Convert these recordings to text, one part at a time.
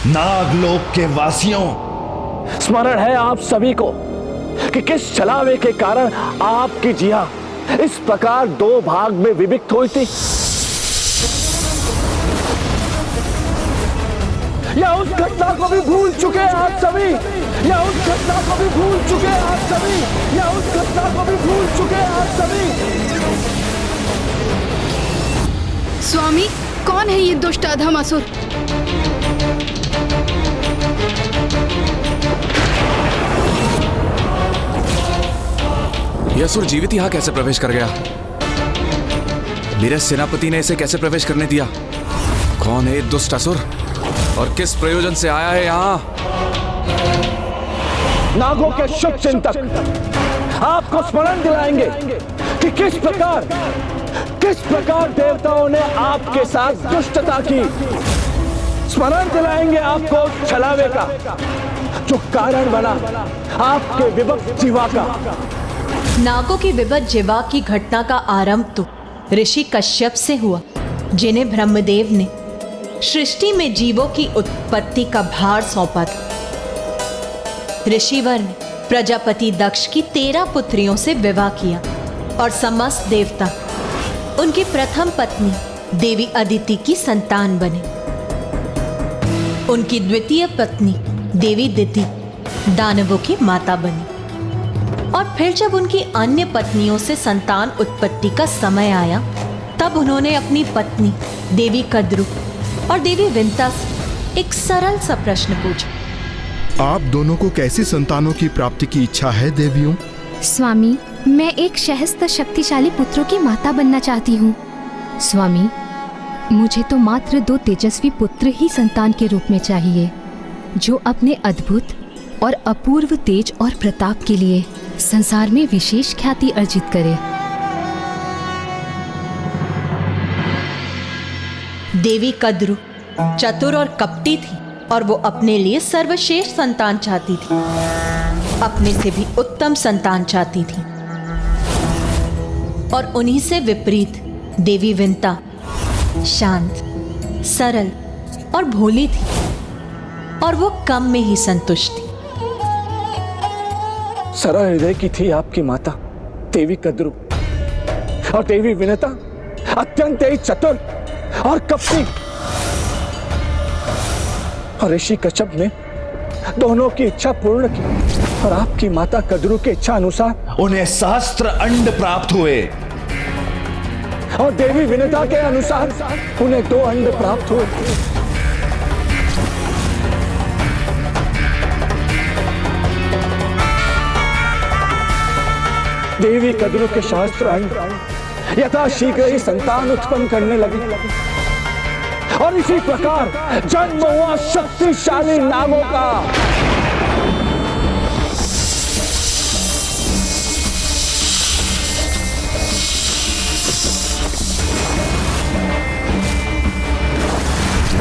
नागलोक के वासियों, स्मरण है आप सभी को कि किस छलावे के कारण आपकी जिया इस प्रकार दो भाग में विभक्त हुई थी। या उस घटना को भी भूल चुके हैं आप सभी, या उस घटना को भी भूल चुके हैं आप सभी, या उस घटना को भी भूल चुके हैं आप सभी। स्वामी, कौन है ये दुष्ट अधम असुर? यह असुर जीवित यहाँ कैसे प्रवेश कर गया? मेरे सेनापति ने इसे कैसे प्रवेश करने दिया? कौन है ये दुष्ट असुर और किस प्रयोजन से आया है यहाँ? नागों के शुभ चिंतक आपको स्मरण दिलाएंगे कि किस प्रकार देवताओं ने आपके साथ दुष्टता की। स्मरण दिलाएंगे आपको छलावे का जो कारण बना आपके विभक्त जीवा का। नागों की विभक्त जीवा की घटना का आरंभ तो ऋषि कश्यप से हुआ, जिन्हें ब्रह्मदेव ने सृष्टि में जीवों की उत्पत्ति का भार सौंपा था। ऋषिवर ने प्रजापति दक्ष की 13 पुत्रियों से विवाह किया और समस्त देवता उनकी प्रथम पत्नी देवी अदिति की संतान बने। उनकी द्वितीय पत्नी देवी दिति दानवों की माता बनी और फिर जब उनकी अन्य पत्नियों से संतान उत्पत्ति का समय आया, तब उन्होंने अपनी पत्नी देवी कद्रु और देवी विंता से एक सरल सा प्रश्न पूछा। आप दोनों को कैसी संतानों की प्राप्ति की इच्छा है देवियों? स्वामी, मैं एक सहस्त्र शक्तिशाली पुत्रों की माता बनना चाहती हूँ। स्वामी, मुझे तो मात्र 2 तेजस्वी पुत्र ही संतान के रूप में चाहिए, जो अपने अद्भुत और अपूर्व तेज और प्रताप के लिए संसार में विशेष ख्याति अर्जित करे। देवी कद्रु चतुर और कपटी थी और वो अपने लिए सर्वश्रेष्ठ संतान चाहती थी, अपने से भी उत्तम संतान चाहती थी। और उन्हीं से विपरीत देवी विंता शांत, सरल और भोली थी और वो कम में ही संतुष्ट थी। सरल हृदय की थी आपकी माता देवी कद्रु और देवी विनता अत्यंत ही चतुर और कपटी। और ऋषि कश्यप ने दोनों की इच्छा पूर्ण की और आपकी माता कद्रु की इच्छा अनुसार उन्हें सहस्त्र अंड प्राप्त हुए और देवी विनता के अनुसार उन्हें 2 अंड प्राप्त हुए। देवी कद्रु के शास्त्र अंड यथाशीघ्र ही संतान उत्पन्न करने लगे और इसी प्रकार जन्म हुआ शक्तिशाली नागों का।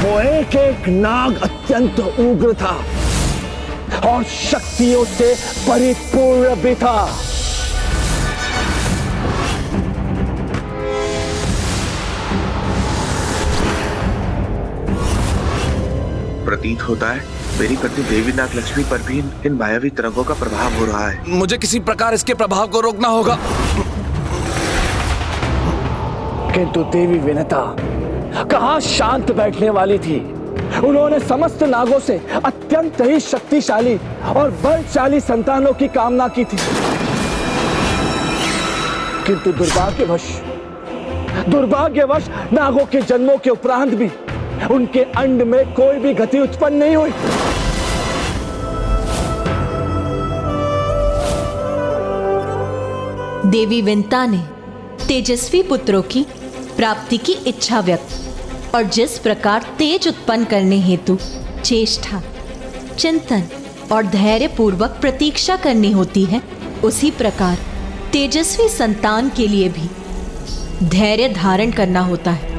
वो एक नाग अत्यंत उग्र था और शक्तियों से परिपूर्ण भी था। प्रतीत होता है मेरी पत्नी देवी नाग लक्ष्मी पर भी इन मायावी तरंगों का प्रभाव हो रहा है। मुझे किसी प्रकार इसके प्रभाव को रोकना होगा। किंतु देवी विनता कहाँ शांत बैठने वाली थी। उन्होंने समस्त नागों से अत्यंत ही शक्तिशाली और बलशाली संतानों की कामना की थी, किंतु दुर्भाग्यवश नागों के जन्मों के उपरांत भी उनके अंड में कोई भी गति उत्पन्न नहीं हुई। देवी विंता ने तेजस्वी पुत्रों की प्राप्ति की इच्छा व्यक्त और जिस प्रकार तेज उत्पन्न करने हेतु चेष्टा, चिंतन और धैर्य पूर्वक प्रतीक्षा करनी होती है, उसी प्रकार तेजस्वी संतान के लिए भी धैर्य धारण करना होता है।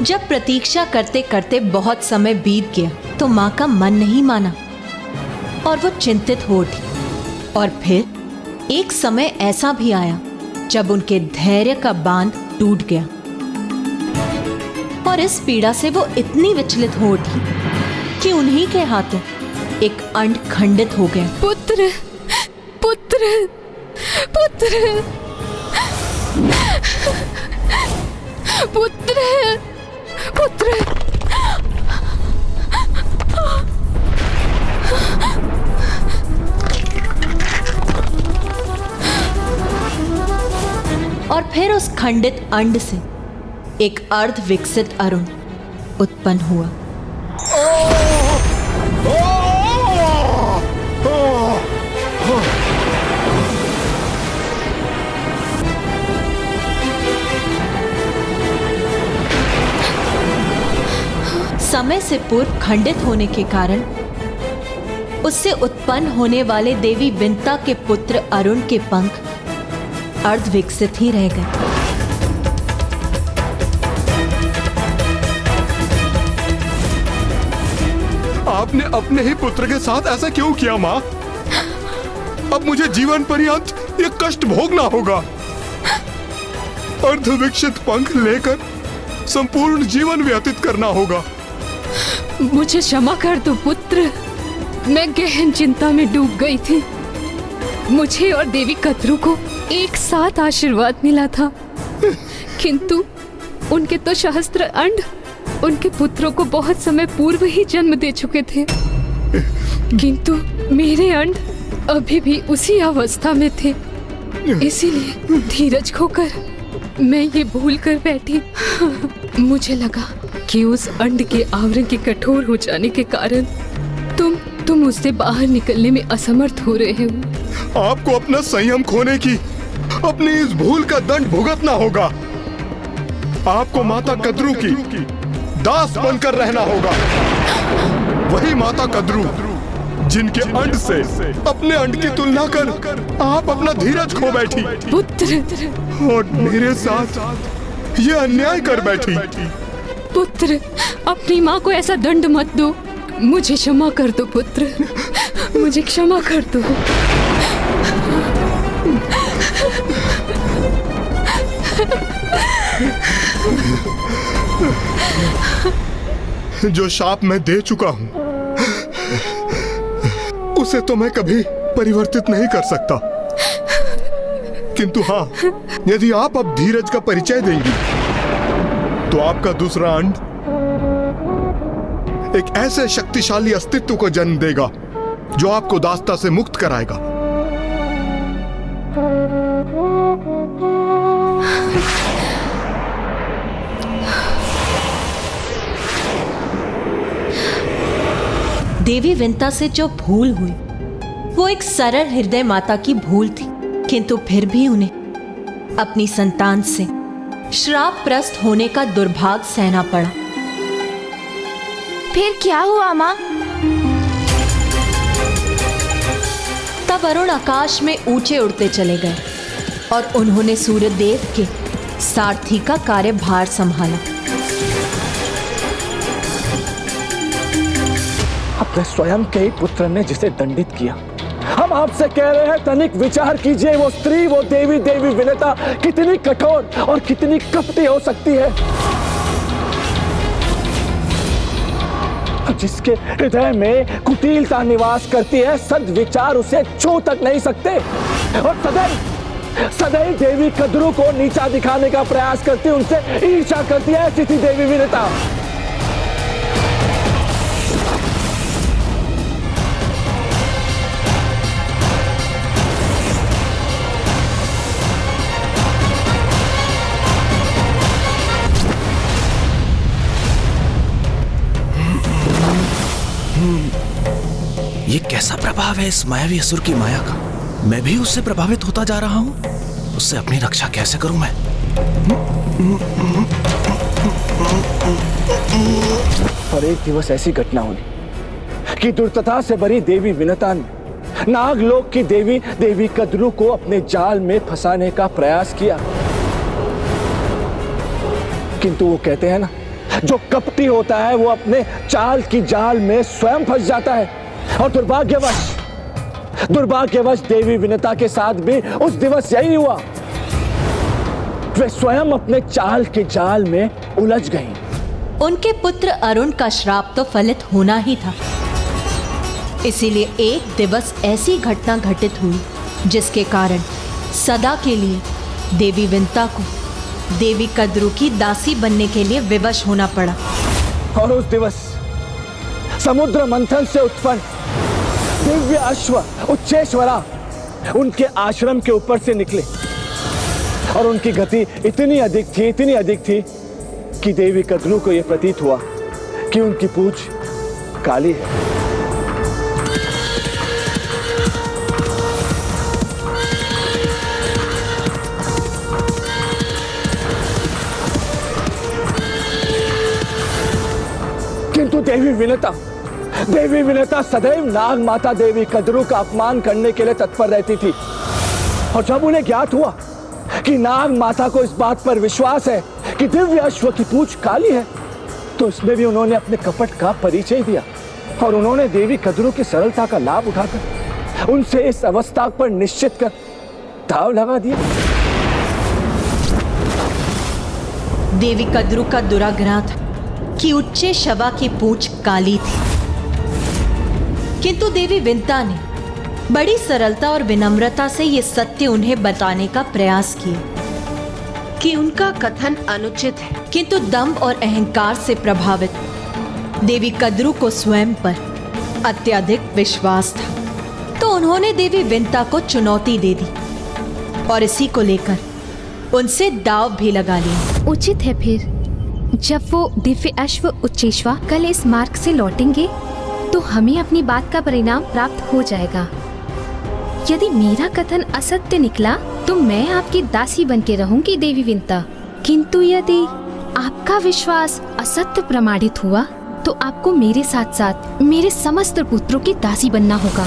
जब प्रतीक्षा करते करते बहुत समय बीत गया तो माँ का मन नहीं माना और वो चिंतित हो उठी। और फिर एक समय ऐसा भी आया जब उनके धैर्य का बांध टूट गया और इस पीड़ा से वो इतनी विचलित हो उठी कि उन्हीं के हाथों एक अंड खंडित हो गया। पुत्र, पुत्र, पुत्र, पुत्र, पुत्र। और फिर उस खंडित अंड से एक अर्ध विकसित अरुण उत्पन्न हुआ। समय से पूर्व खंडित होने के कारण उससे उत्पन्न होने वाले देवी विंता के पुत्र अरुण के पंख अर्ध विकसित ही रह गए। आपने अपने ही पुत्र के साथ ऐसा क्यों किया माँ? अब मुझे जीवन पर्यंत ये कष्ट भोगना होगा। अर्धविकसित पंख लेकर संपूर्ण जीवन व्यतीत करना होगा। मुझे क्षमा कर दो पुत्र, मैं गहन चिंता में डूब गई थी। मुझे और देवी कद्रू को एक साथ आशीर्वाद मिला था, किंतु उनके तो सहस्त्र अंड उनके पुत्रों को बहुत समय पूर्व ही जन्म दे चुके थे, किंतु मेरे अंड अभी भी उसी अवस्था में थे। इसीलिए धीरज खोकर मैं ये भूल कर बैठी। मुझे लगा कि उस अंड के आवरण के कठोर हो जाने के कारण तुम उससे बाहर निकलने में असमर्थ हो रहे हो। आपको अपना संयम खोने की अपनी इस भूल का दंड भुगतना होगा। आपको माता कद्रू की दास बनकर रहना होगा। वही माता कद्रू जिनके अंड से अपने अंड की तुलना कर आप अपना धीरज खो बैठी पुत्र, और मेरे साथ ये अन्याय कर बैठी। पुत्र, अपनी माँ को ऐसा दंड मत दो। मुझे क्षमा कर दो पुत्र, मुझे क्षमा कर दो। जो शाप मैं दे चुका हूं उसे तो मैं कभी परिवर्तित नहीं कर सकता, किंतु हाँ, यदि आप अब धीरज का परिचय देंगी तो आपका दूसरा अंड एक ऐसे शक्तिशाली अस्तित्व को जन्म देगा जो आपको दासता से मुक्त कराएगा। देवी विंता से जो भूल हुई वो एक सरल हृदय माता की भूल थी, किंतु फिर भी उन्हें अपनी संतान से श्रापग्रस्त होने का दुर्भाग्य सहना पड़ा। फिर क्या हुआ माँ? तब अरुण आकाश में ऊंचे उड़ते चले गए और उन्होंने सूर्यदेव के सारथी का कार्यभार संभाला। अपने स्वयं के ही पुत्र ने जिसे दंडित किया। हम आपसे कह रहे हैं, तनिक विचार कीजिए, वो स्त्री, वो देवी विनता कितनी कठोर और कितनी कपटी हो सकती है। जिसके हृदय में कुटिलता निवास करती है, सद्विचार उसे छू तक नहीं सकते और सदैव देवी कद्रू को नीचा दिखाने का प्रयास करती, उनसे ईर्ष्या करती है। ऐसी थी देवी विनता। ये कैसा प्रभाव है इस मायावी असुर की माया का? मैं भी उससे प्रभावित होता जा रहा हूं। उससे अपनी रक्षा कैसे करूं मैं? और एक दिवस ऐसी घटना हुई कि दुर्दशा से भरी देवी विनता ने नागलोक की देवी कद्रू को अपने जाल में फंसाने का प्रयास किया, किंतु वो कहते हैं ना जो कपटी होता है वो अपने चाल की जाल में स्वयं फंस जाता है। और दुर्भाग्यवश देवी विनता के साथ भी उस दिवस यही हुआ। वे स्वयं अपने चाल के जाल में उलझ गईं। उनके पुत्र अरुण का श्राप तो फलित होना ही था। इसीलिए एक दिवस ऐसी घटना घटित हुई जिसके कारण सदा के लिए देवी विनता को देवी कद्रू की दासी बनने के लिए विवश होना पड़ा। और उस दिवस समुद्र मंथन से उत्पन्न दिव्य अश्व उच्चेश्वरा उनके आश्रम के ऊपर से निकले और उनकी गति इतनी अधिक थी कि देवी कद्रू को यह प्रतीत हुआ कि उनकी पूंछ काली है। किंतु देवी विनता सदैव नाग माता देवी कद्रू का अपमान करने के लिए तत्पर रहती थी। और जब उन्हें ज्ञात हुआ कि नाग माता को इस बात पर विश्वास है कि दिव्य अश्व की पूंछ काली है, तो इसमें भी उन्होंने अपने कपट का परिचय दिया और उन्होंने देवी कद्रू की सरलता का लाभ उठाकर उनसे इस अवस्था पर निश्चित कर दांव लगा दिया। देवी कद्रू का दुराग्रह था कि उच्चे शवा की पूंछ काली थी, किंतु देवी विनता ने बड़ी सरलता और विनम्रता से ये सत्य उन्हें बताने का प्रयास किया कि उनका कथन अनुचित है। किंतु दंभ और अहंकार से प्रभावित देवी कद्रू को स्वयं पर अत्यधिक विश्वास था, तो उन्होंने देवी विनता को चुनौती दे दी और इसी को लेकर उनसे दांव भी लगा लिया। उचित है फिर जब वो दिव्य अश्व उच्चेश्वा कल इस मार्ग से लौटेंगे तो हमें अपनी बात का परिणाम प्राप्त हो जाएगा। यदि मेरा कथन असत्य निकला तो मैं आपकी दासी बन के रहूंगी देवी विनता, किंतु यदि आपका विश्वास असत्य प्रमाणित हुआ तो आपको मेरे साथ साथ मेरे समस्त पुत्रों की दासी बनना होगा।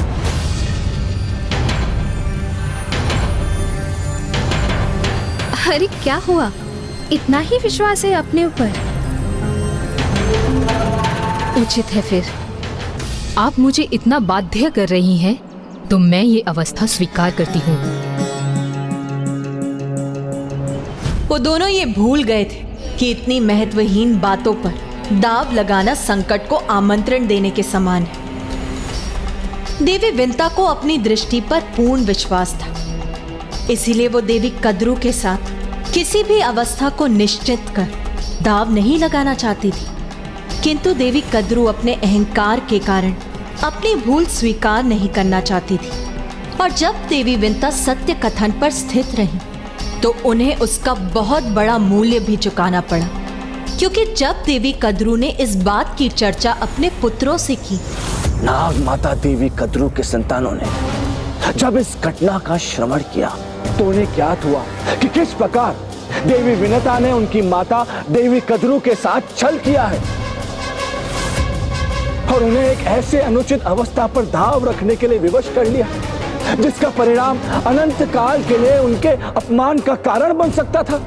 अरे क्या हुआ, इतना ही विश्वास है अपने ऊपर? उचित है फिर आप मुझे इतना बाध्य कर रही हैं तो मैं ये अवस्था स्वीकार करती हूँ। वो दोनों ये भूल गए थे कि इतनी महत्वहीन बातों पर दाव लगाना संकट को आमंत्रण देने के समान है। देवी विनता को अपनी दृष्टि पर पूर्ण विश्वास था, इसीलिए वो देवी कद्रू के साथ किसी भी अवस्था को निश्चित कर दाव नहीं लगाना चाहती थी। किंतु देवी कद्रू अपने अहंकार के कारण अपनी भूल स्वीकार नहीं करना चाहती थी, और जब देवी विनता सत्य कथन पर स्थित रही तो उन्हें उसका बहुत बड़ा मूल्य भी चुकाना पड़ा, क्योंकि जब देवी कद्रू ने इस बात की चर्चा अपने पुत्रों से की, नाग माता देवी कद्रू के संतानों ने जब इस घटना का श्रवण किया तो उन्हें ज्ञात हुआ कि किस प्रकार देवी विनता ने उनकी माता देवी कद्रू के साथ छल किया है और उन्हें एक ऐसे अनुचित अवस्था पर दाव रखने के लिए विवश कर लिया जिसका परिणाम अनंत काल के लिए उनके अपमान का कारण बन सकता था।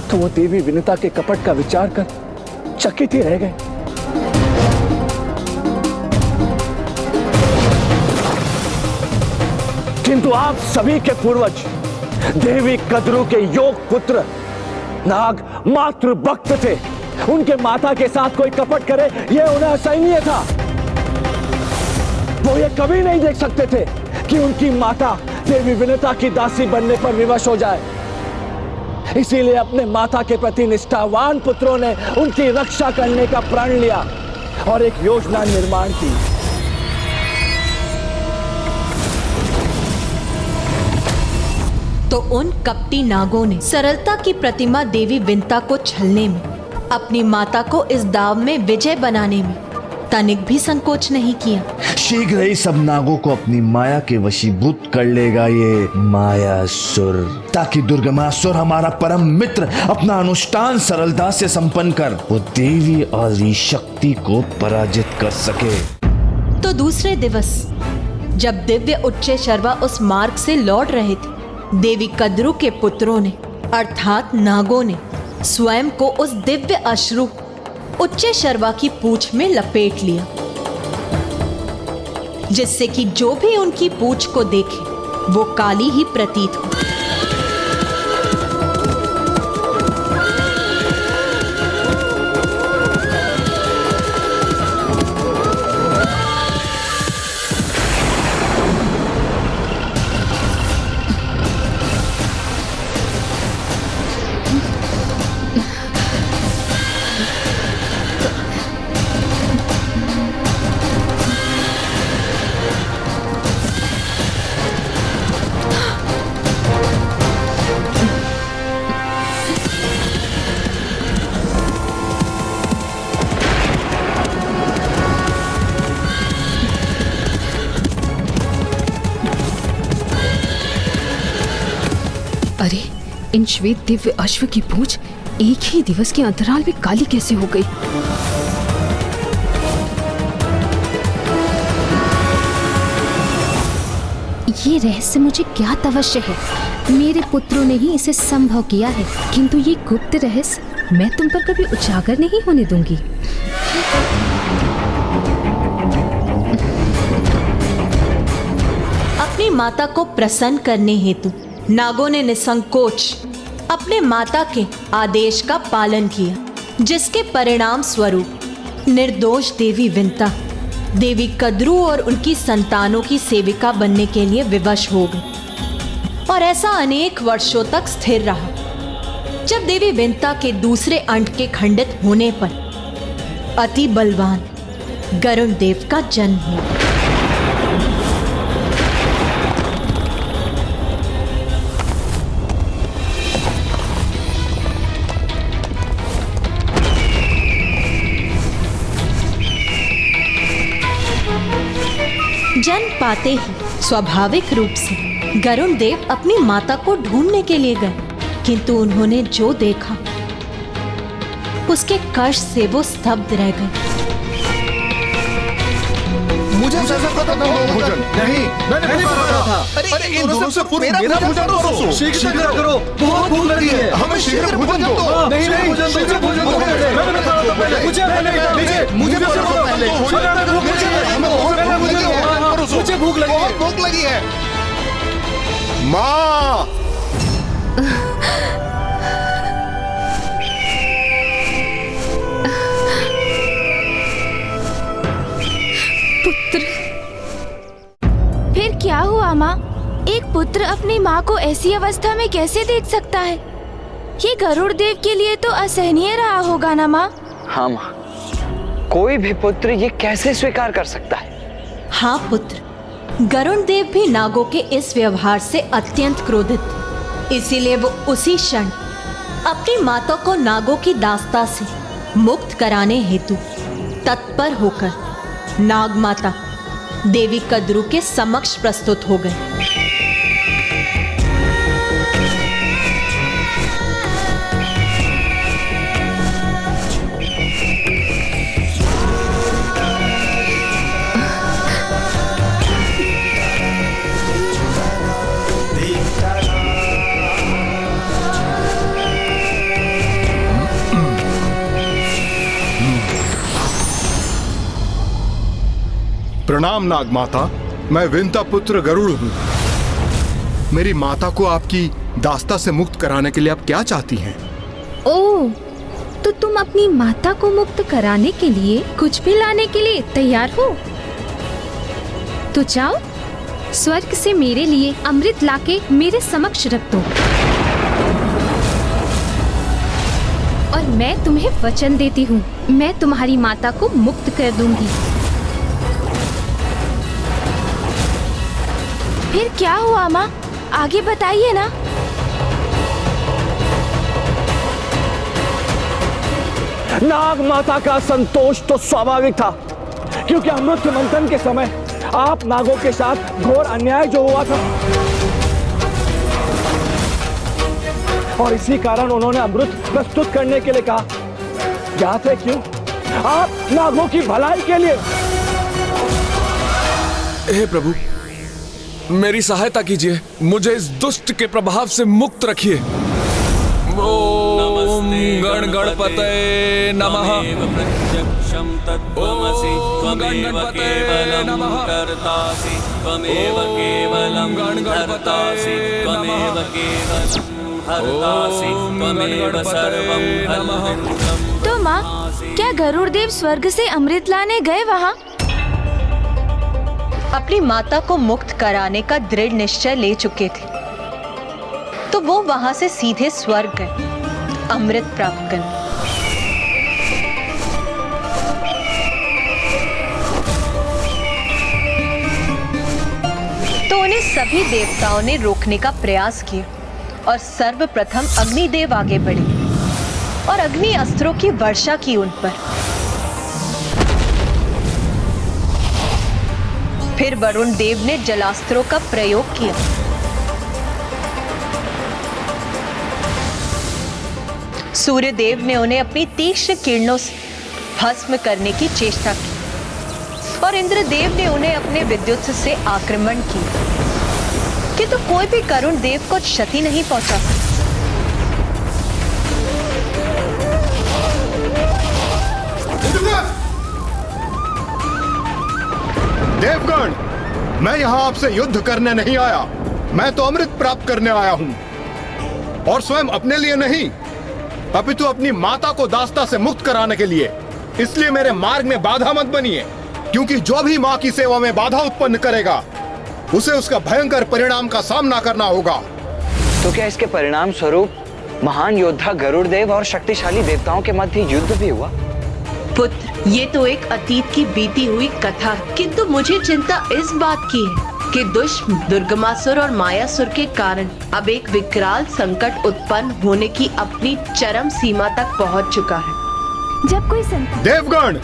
तो वो देवी विनता के कपट का विचार कर चकित ही रह गए। किंतु आप सभी के पूर्वज देवी कद्रू के योग पुत्र नाग मातृ भक्त थे। उनके माता के साथ कोई कपट करे यह उन्हें असहनीय था। वो ये कभी नहीं देख सकते थे कि उनकी माता देवी विनता की दासी बनने पर विवश हो जाए। इसीलिए अपने माता के प्रति निष्ठावान पुत्रों ने उनकी रक्षा करने का प्रण लिया और एक योजना निर्माण की। तो उन कपटी नागों ने सरलता की प्रतिमा देवी विनता को छलने में, अपनी माता को इस दाव में विजय बनाने में तनिक भी संकोच नहीं किया। शीघ्र ही सब नागों को अपनी माया के वशीभूत कर लेगा ये मायासुर, ताकि दुर्गमासुर हमारा परम मित्र अपना अनुष्ठान सरलता से संपन्न कर वो देवी आदि शक्ति को पराजित कर सके। तो दूसरे दिवस जब दिव्य उच्चेश्वरा उस मार्ग से लौट रहे थे, देवी कद्रू के पुत्रों ने अर्थात नागों ने स्वयं को उस दिव्य अश्रु उच्च शर्वा की पूंछ में लपेट लिया, जिससे कि जो भी उनकी पूंछ को देखे वो काली ही प्रतीत हो। अरे, इन श्वेत दिव्य अश्व की पूंछ एक ही दिवस के अंतराल में काली कैसे हो गई? ये रहस्य मुझे ज्ञात अवश्य है। मेरे पुत्रों ने ही इसे संभव किया है, किंतु ये गुप्त रहस्य मैं तुम पर कभी उजागर नहीं होने दूंगी। अपनी माता को प्रसन्न करने हेतु नागों ने निसंकोच अपने माता के आदेश का पालन किया, जिसके परिणाम स्वरूप निर्दोष देवी विंता देवी कद्रू और उनकी संतानों की सेविका बनने के लिए विवश हो गई और ऐसा अनेक वर्षों तक स्थिर रहा। जब देवी विंता के दूसरे अंड के खंडित होने पर अति बलवान गरुण देव का जन्म हुआ। जन्म पाते ही स्वाभाविक रूप से गरुण देव अपनी माता को ढूंढने के लिए गए, किंतु उन्होंने जो देखा उसके कष्ट से वो स्तब्ध रह गए। मुझे पता था भोजन नहीं, मैंने पता था। अरे इन दोनों से पूर्व मेरा भोजन करो, शीघ्र करो, बहुत भूख लगी है, हमें शीघ्र भोजन दो। नहीं शीघ्र भोजन दो, मैंने कहा था पहले, मुझे भूख लगी है, भूख लगी है। माँ, पुत्र, फिर क्या हुआ माँ? एक पुत्र अपनी माँ को ऐसी अवस्था में कैसे देख सकता है? ये गरुड़ देव के लिए तो असहनीय रहा होगा ना माँ? हाँ माँ, कोई भी पुत्र ये कैसे स्वीकार कर सकता है? हाँ पुत्र, गरुण देव भी नागों के इस व्यवहार से अत्यंत क्रोधित थे। इसीलिए वो उसी क्षण अपनी माता को नागों की दास्ता से मुक्त कराने हेतु तत्पर होकर नाग माता देवी कद्रू के समक्ष प्रस्तुत हो गए। प्रणाम नाग माता, मैं विंता पुत्र गरुड़ हूँ। मेरी माता को आपकी दास्ता से मुक्त कराने के लिए आप क्या चाहती हैं? ओह, तो तुम अपनी माता को मुक्त कराने के लिए कुछ भी लाने के लिए तैयार हो? तो जाओ, स्वर्ग से मेरे लिए अमृत लाके मेरे समक्ष रख दो और मैं तुम्हें वचन देती हूँ, मैं तुम्हारी माता को मुक्त कर दूंगी। फिर क्या हुआ माँ? आगे बताइए ना। नाग माता का संतोष तो स्वाभाविक था, क्योंकि अमृत मंथन के समय आप नागों के साथ घोर अन्याय जो हुआ था, और इसी कारण उन्होंने अमृत प्रस्तुत करने के लिए कहा। ज्ञात है क्यों? आप नागों की भलाई के लिए। हे प्रभु, मेरी सहायता कीजिए, मुझे इस दुष्ट के प्रभाव से मुक्त रखिए। ओम गण गणपतये नमः। प्रत्यक्षं तत्त्वमसि त्वमेव केवलं कर्तासि त्वमेव केवलं कर्तासि त्वमेव केवलं हर्तासि त्वमेव सर्वं हरन्तं। तो माँ, क्या गरुड़ देव स्वर्ग से अमृत लाने गए वहाँ? अपनी माता को मुक्त कराने का दृढ़ निश्चय ले चुके थे, तो वो वहां से सीधे स्वर्ग गए अमृत प्राप्त करने। तो उन्हें सभी देवताओं ने रोकने का प्रयास किया और सर्वप्रथम अग्निदेव आगे बढ़े और अग्नि अस्त्रों की वर्षा की उन पर। फिर वरुण देव ने जलास्त्रों का प्रयोग किया। सूर्य देव ने उन्हें अपनी तीक्ष्ण किरणों से भस्म करने की चेष्टा की और इंद्रदेव ने उन्हें अपने विद्युत से आक्रमण किया, किंतु कोई भी करुण देव को क्षति नहीं पहुंचा सका। देवगण, मैं यहाँ आपसे युद्ध करने नहीं आया, मैं तो अमृत प्राप्त करने आया हूँ, और स्वयं अपने लिए नहीं, अपितु अपनी माता को दास्ता से मुक्त कराने के लिए। इसलिए मेरे मार्ग में बाधा मत बनिए, क्योंकि जो भी माँ की सेवा में बाधा उत्पन्न करेगा, उसे उसका भयंकर परिणाम का सामना करना होगा। तो क्या इसके परिणाम स्वरूप महान योद्धा गरुड़ देव और शक्तिशाली देवताओं के मध्य युद्ध भी हुआ? पुत्र, ये तो एक अतीत की बीती हुई कथा है, किंतु मुझे चिंता इस बात की है कि दुष्ट दुर्गमासुर और मायासुर के कारण अब एक विकराल संकट उत्पन्न होने की अपनी चरम सीमा तक पहुंच चुका है। जब कोई देवगण,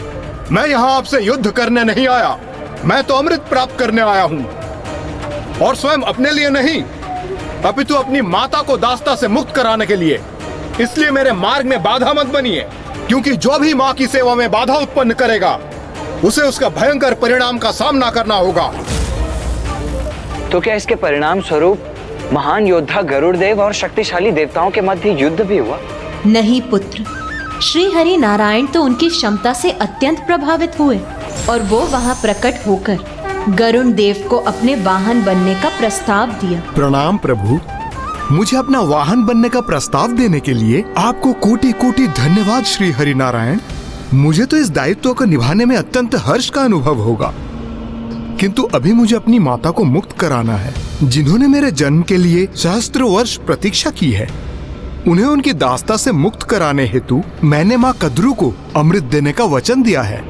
मैं यहाँ आपसे युद्ध करने नहीं आया, मैं तो अमृत प्राप्त करने आया हूँ, और स्वयं अपने लिए नहीं, अपितु अपनी माता को दास्ता से मुक्त कराने के लिए। इसलिए मेरे मार्ग में बाधा मत बनिए, क्योंकि जो भी माँ की सेवा में बाधा उत्पन्न करेगा, उसे उसका भयंकर परिणाम का सामना करना होगा। तो क्या इसके परिणाम स्वरूप महान योद्धा गरुड़ देव और शक्तिशाली देवताओं के मध्य युद्ध भी हुआ? नहीं पुत्र, श्री हरि नारायण तो उनकी क्षमता से अत्यंत प्रभावित हुए और वो वहां प्रकट होकर गरुड़ देव को अपने वाहन बनने का प्रस्ताव दिया। प्रणाम प्रभु, मुझे अपना वाहन बनने का प्रस्ताव देने के लिए आपको कोटि कोटि धन्यवाद श्री हरि नारायण। मुझे तो इस दायित्व को निभाने में अत्यंत हर्ष का अनुभव होगा, किंतु अभी मुझे अपनी माता को मुक्त कराना है, जिन्होंने मेरे जन्म के लिए सहस्त्र वर्ष प्रतीक्षा की है। उन्हें उनकी दास्ता से मुक्त कराने हेतु मैंने माँ कद्रू को अमृत देने का वचन दिया है।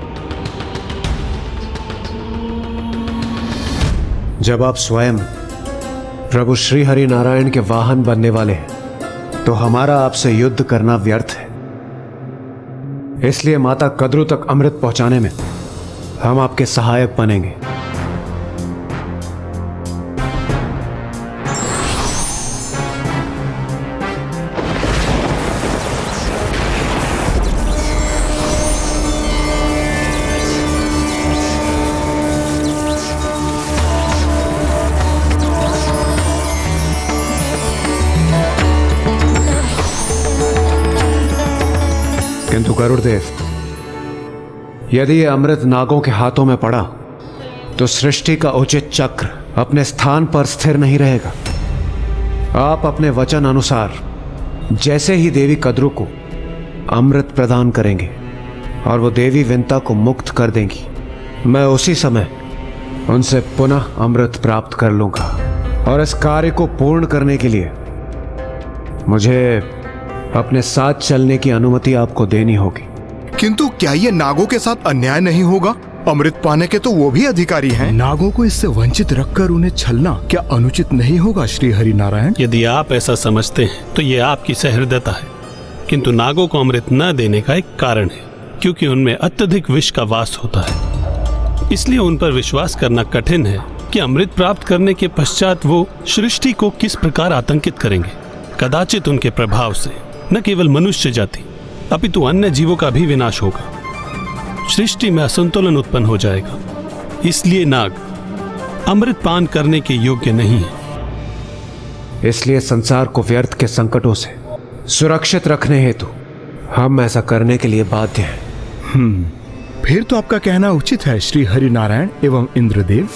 जब आप स्वयं प्रभु श्री हरि नारायण के वाहन बनने वाले हैं, तो हमारा आपसे युद्ध करना व्यर्थ है। इसलिए माता कद्रू तक अमृत पहुंचाने में हम आपके सहायक बनेंगे। किंतु गरुड़देव, यदि ये अमृत नागों के हाथों में पड़ा तो सृष्टि का उचित चक्र अपने स्थान पर स्थिर नहीं रहेगा। आप अपने वचन अनुसार जैसे ही देवी कद्रू को अमृत प्रदान करेंगे और वो देवी विंता को मुक्त कर देंगी, मैं उसी समय उनसे पुनः अमृत प्राप्त कर लूंगा। और इस कार्य को पूर्ण करने के लिए मुझे अपने साथ चलने की अनुमति आपको देनी होगी। किंतु क्या ये नागों के साथ अन्याय नहीं होगा? अमृत पाने के तो वो भी अधिकारी हैं। नागों को इससे वंचित रखकर उन्हें छलना क्या अनुचित नहीं होगा श्री हरि नारायण? यदि आप ऐसा समझते हैं तो ये आपकी सहृदयता है, किंतु नागों को अमृत न देने का एक कारण है, क्योंकि उनमें अत्यधिक विष का वास होता है। इसलिए उन पर विश्वास करना कठिन है कि अमृत प्राप्त करने के पश्चात वो सृष्टि को किस प्रकार आतंकित करेंगे। कदाचित उनके प्रभाव से न केवल मनुष्य जाति अपितु अन्य जीवों का भी विनाश होगा। सृष्टि में असंतुलन उत्पन्न हो जाएगा। इसलिए नाग अमृत पान करने के योग्य नहीं है। इसलिए संसार को व्यर्थ के संकटों से सुरक्षित रखने हेतु हम ऐसा करने के लिए बाध्य हैं। फिर तो आपका कहना उचित है श्री हरि नारायण एवं इंद्रदेव।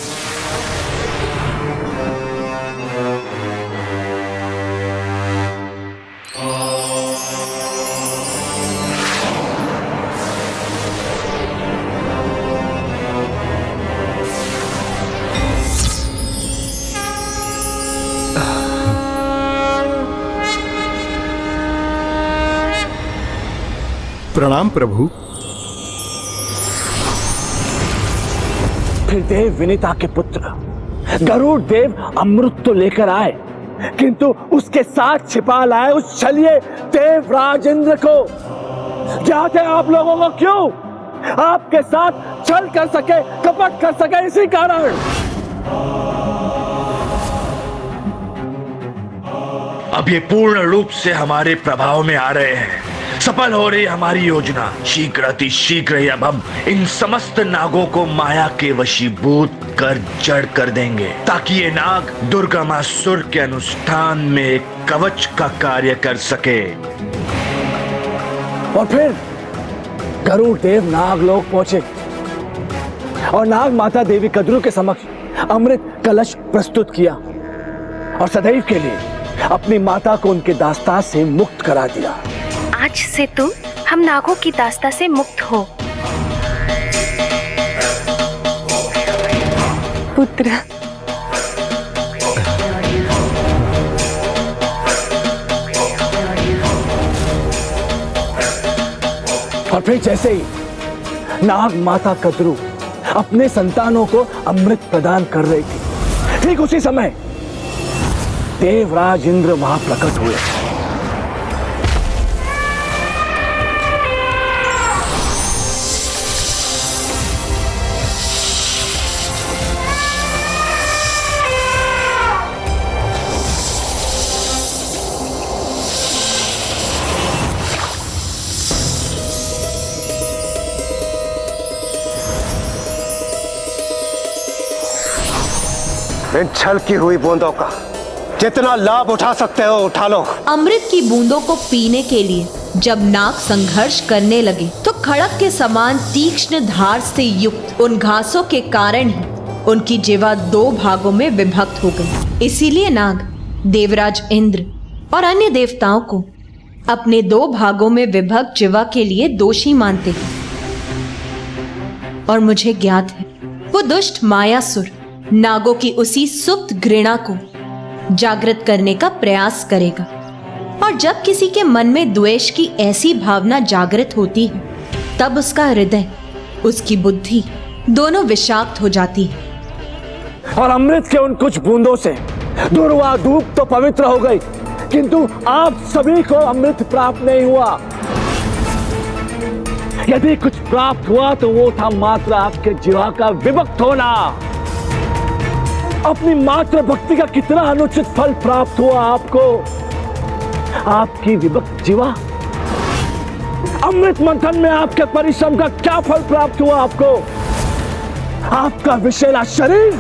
प्रणाम प्रभु। फिर देव विनीता के पुत्र गरुड़ देव अमृत तो लेकर आए, किंतु उसके साथ छिपा लाए उस छलिए देवराज इंद्र को। चाहते आप लोगों को क्यों? आपके साथ छल कर सके, कपट कर सके, इसी कारण। अब ये पूर्ण रूप से हमारे प्रभाव में आ रहे हैं। सफल हो रही हमारी योजना। शीघ्र अति शीघ्र ही अब हम इन समस्त नागों को माया के वशीभूत कर जड़ कर देंगे, ताकि ये नाग दुर्गमासुर के अनुष्ठान में एक कवच का कार्य कर सके। और फिर गरुड़ देव नागलोक पहुंचे और नाग माता देवी कद्रू के समक्ष अमृत कलश प्रस्तुत किया और सदैव के लिए अपनी माता को उनके दास्तां से मुक्त करा दिया। आज से तुम हम नागों की दास्ता से मुक्त हो। पुत्र। और फिर जैसे ही नाग माता कद्रू अपने संतानों को अमृत प्रदान कर रही थी, ठीक उसी समय देवराज इंद्र वहां प्रकट हुए। इन छल की हुई बूंदों का जितना लाभ उठा सकते हो उठा लो। अमृत की बूंदों को पीने के लिए जब नाग संघर्ष करने लगे तो खड़क के समान तीक्ष्ण धार से युक्त उन घासों के कारण ही उनकी जिह्वा दो भागों में विभक्त हो गई। इसीलिए नाग देवराज इंद्र और अन्य देवताओं को अपने दो भागों में विभक्त जिह्वा के लिए दोषी मानते हैं। और मुझे ज्ञात है वो दुष्ट मायासुर नागों की उसी सुप्त घृणा को जागृत करने का प्रयास करेगा। और जब किसी के मन में द्वेष की ऐसी भावना जागृत होती है तब उसका हृदय, उसकी बुद्धि दोनों विषाक्त हो जाती है। और अमृत के उन कुछ बूंदों से दुर्वा धूप तो पवित्र हो गई, किंतु आप सभी को अमृत प्राप्त नहीं हुआ। यदि कुछ प्राप्त हुआ तो वो था मात्र आपके जिह्वा का विभक्त होना। अपनी मात्र भक्ति का कितना अनुचित फल प्राप्त हुआ आपको। आपकी विभक्त जिह्वा। अमृत मंथन में आपके परिश्रम का क्या फल प्राप्त हुआ आपको? आपका विषैला शरीर।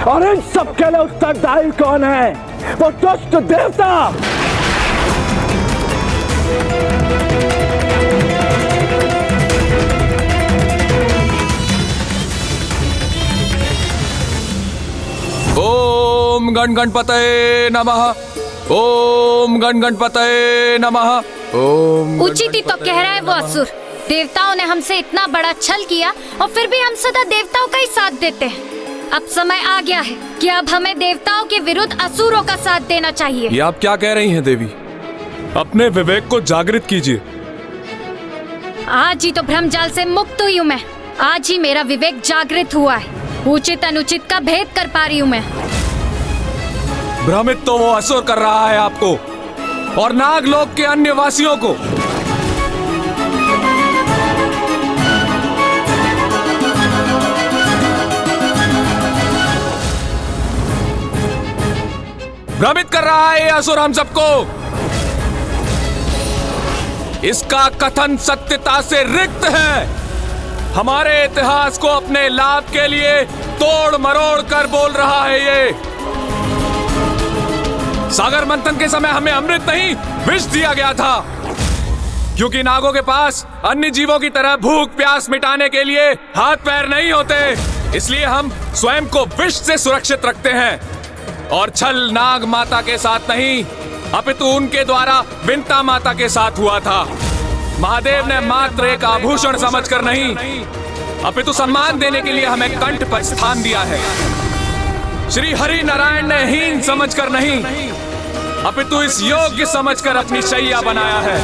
और इन सबके लिए उत्तरदायी कौन है? वो दुष्ट देवता। ओम गण गणपतये नमः। ओम गण गणपतये नमः। ओम। उचित ही तो कह रहा है वो असुर। देवताओं ने हमसे इतना बड़ा छल किया और फिर भी हम सदा देवताओं का ही साथ देते हैं। अब समय आ गया है कि अब हमें देवताओं के विरुद्ध असुरों का साथ देना चाहिए। ये आप क्या कह रही हैं देवी? अपने विवेक को जागृत कीजिए। आज ही तो भ्रमजाल से मुक्त हुई हूँ मैं। आज ही मेरा विवेक जागृत हुआ है। उचित अनुचित का भेद कर पा रही हूँ मैं। भ्रमित तो वो असुर कर रहा है आपको और नागलोक के अन्य वासियों को। भ्रमित कर रहा है ये असुर हम सबको। इसका कथन सत्यता से रिक्त है। हमारे इतिहास को अपने लाभ के लिए तोड़ मरोड़ कर बोल रहा है ये। सागर मंथन के समय हमें अमृत नहीं विष दिया गया था, क्योंकि नागों के पास अन्य जीवों की तरह भूख प्यास मिटाने के लिए हाथ पैर नहीं होते। इसलिए हम स्वयं को विष से सुरक्षित रखते हैं और छल नाग माता के साथ नहीं, अपितु उनके द्वारा विंता माता के साथ हुआ था। महादेव ने मात्र एक आभूषण समझकर नहीं, अपितु सम्मान देने के लिए हमें कंठ पर स्थान दिया है। श्री हरि नारायण ने हीन समझकर नहीं, अपितु इस योग्य समझकर अपनी शैया बनाया है।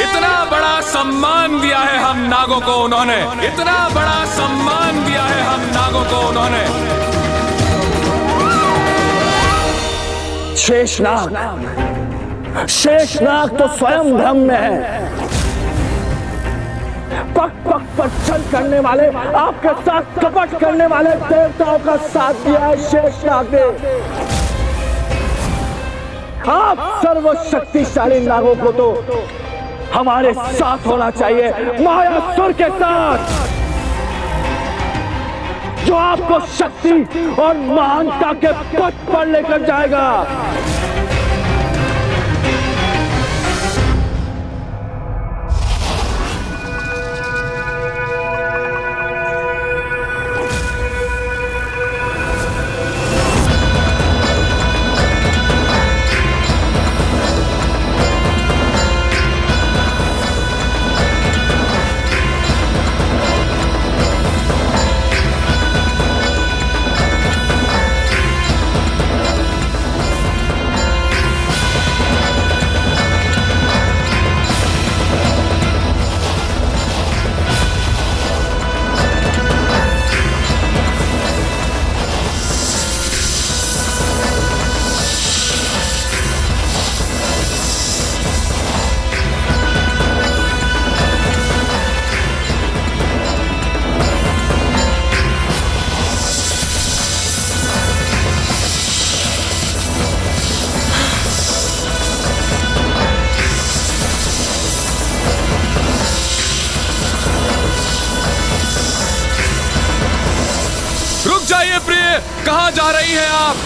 इतना बड़ा सम्मान दिया है हम नागों को उन्होंने, इतना बड़ा सम्मान दिया है हम नागों को उन्होंने। शेषनाग तो स्वयं भ्रम में है। पग पग पर छल करने वाले, आपके साथ कपट करने वाले देवताओं का साथ दिया है शेषनाग ने। आप सर्वशक्तिशाली नागों को तो हमारे साथ होना चाहिए, मायासुर के साथ, जो आपको शक्ति और महानता के पथ पर लेकर जाएगा। जाइए प्रिय, कहां जा रही हैं आप?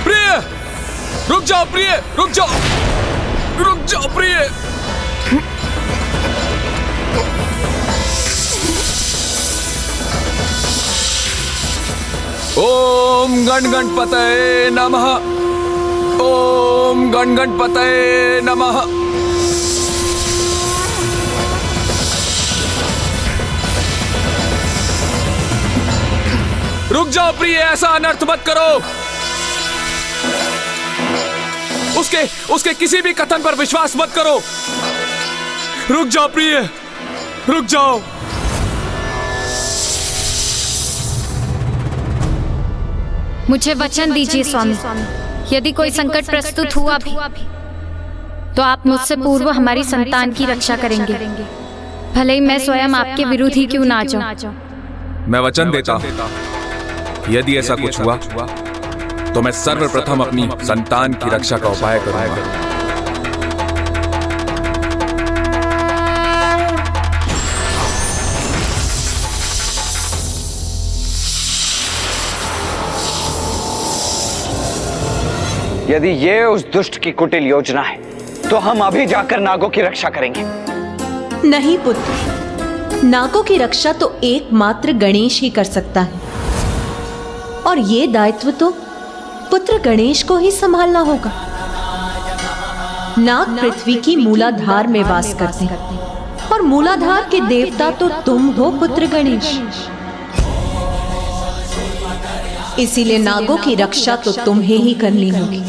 प्रिय, रुक जाओ प्रिय, रुक जाओ, रुक जाओ प्रिय। ओम गण गणपतये नमः, ओम गण गणपतये नमः। रुक जाओ प्रिय, ऐसा अनर्थ मत करो। उसके किसी भी कथन पर विश्वास मत करो। रुक जाओ प्रिय, रुक जाओ। मुझे वचन दीजिए स्वामी, यदि कोई संकट प्रस्तुत हुआ भी तो आप मुझसे पूर्व हमारी संतान की रक्षा करेंगे, भले ही मैं स्वयं आपके विरुद्ध ही क्यों ना जाऊं। मैं वचन देता हूं, यदि ऐसा कुछ हुआ तो मैं सर्वप्रथम अपनी संतान की रक्षा का उपाय करूंगा। यदि ये उस दुष्ट की कुटिल योजना है तो हम अभी जाकर नागों की रक्षा करेंगे। नहीं पुत्र, नागों की रक्षा तो एकमात्र गणेश ही कर सकता है, और ये दायित्व तो पुत्र गणेश को ही संभालना होगा। नाग पृथ्वी की मूलाधार में वास करते हैं, और मूलाधार के देवता तो तुम हो पुत्र गणेश। इसीलिए नागों की रक्षा तो तुम्हें ही करनी होगी।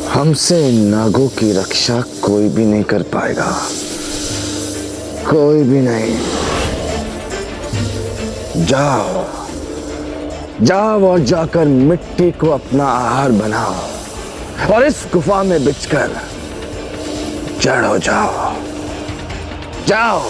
हमसे इन नागों की रक्षा कोई भी नहीं कर पाएगा, कोई भी नहीं। जाओ जाओ और जाकर मिट्टी को अपना आहार बनाओ और इस गुफा में बिछकर जड़ हो जाओ। जाओ।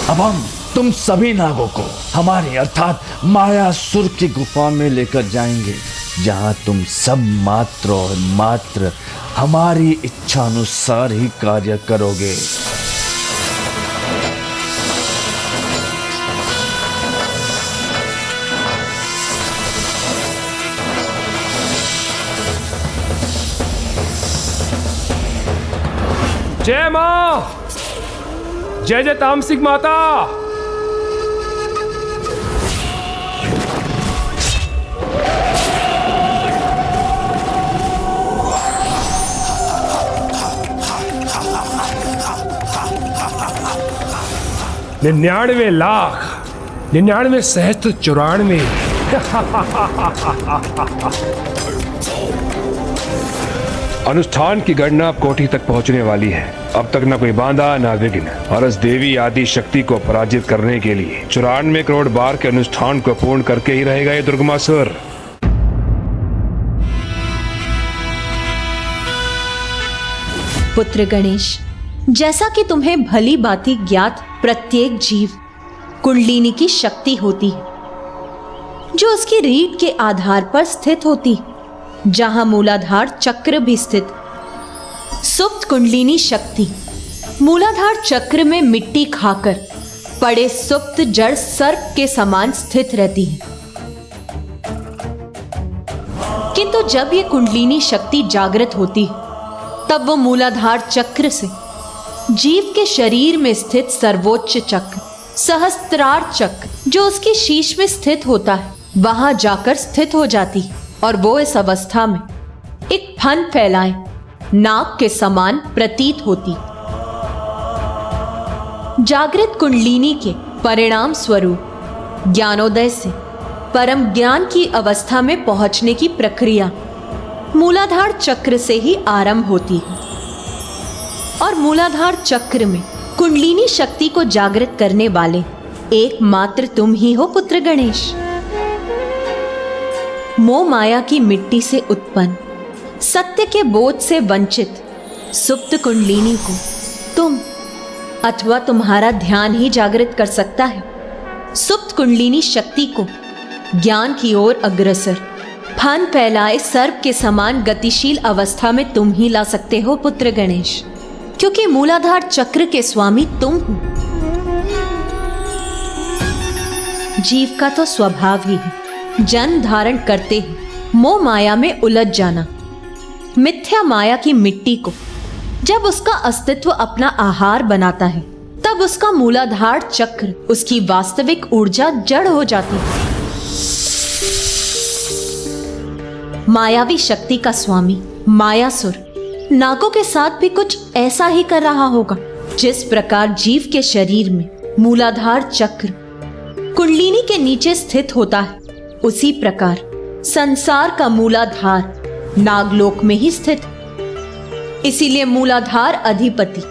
अब हम तुम सभी नागों को हमारे अर्थात मायासुर की गुफा में लेकर जाएंगे, जहां तुम सब मात्र और मात्र हमारी इच्छा अनुसार ही कार्य करोगे। जय मां, जय जय तामसिक माता। निन्यानवे लाख 99 सहस्त्र 94। अनुष्ठान की गणना अब कोठी तक पहुंचने वाली है। अब तक न कोई बांधा न विघ्न, और इस देवी आदि शक्ति को पराजित करने के लिए 94 करोड़ बार के अनुष्ठान को पूर्ण करके ही रहेगा ये दुर्गमासुर। पुत्र गणेश, जैसा कि तुम्हें भली भांति ज्ञात, प्रत्येक जीव कुंडलिनी की शक्ति होती है, जो उसकी रीढ़ के आधार पर स्थित होती है, जहां मूलाधार चक्र भी स्थित। सुप्त कुंडलिनी शक्ति मूलाधार चक्र में मिट्टी खाकर पड़े सुप्त जड़ सर्प के समान स्थित रहती है। किंतु जब ये कुंडलिनी शक्ति जागृत होती है, तब वो मूलाधार चक्र से जीव के शरीर में स्थित सर्वोच्च चक्र सहस्त्रार चक्र, जो उसके शीश में स्थित होता है, वहां जाकर स्थित हो जाती है, और वो इस अवस्था में एक फन फैलाए नाग के समान प्रतीत होती। जागृत कुंडलिनी के परिणाम स्वरूप ज्ञानोदय से परम ज्ञान की अवस्था में पहुंचने की प्रक्रिया मूलाधार चक्र से ही आरंभ होती है, और मूलाधार चक्र में कुंडलिनी शक्ति को जागृत करने वाले एकमात्र तुम ही हो पुत्र गणेश। मोह माया की मिट्टी से उत्पन्न, सत्य के बोध से वंचित सुप्त कुंडलिनी को तुम अथवा तुम्हारा ध्यान ही जागृत कर सकता है। सुप्त कुंडलिनी शक्ति को ज्ञान की ओर अग्रसर फन फैलाए सर्प के समान गतिशील अवस्था में तुम ही ला सकते हो पुत्र गणेश, क्योंकि मूलाधार चक्र के स्वामी तुम हो। जीव का तो स्वभाव ही है जन्म धारण करते ही मोह माया में उलझ जाना। मिथ्या माया की मिट्टी को जब उसका अस्तित्व अपना आहार बनाता है, तब उसका मूलाधार चक्र उसकी वास्तविक ऊर्जा जड़ हो जाती है। मायावी शक्ति का स्वामी मायासुर नागों के साथ भी कुछ ऐसा ही कर रहा होगा। जिस प्रकार जीव के शरीर में मूलाधार चक्र कुंडलिनी के नीचे स्थित होता है, उसी प्रकार संसार का मूलाधार नागलोक में ही स्थित। इसीलिए मूलाधार अधिपति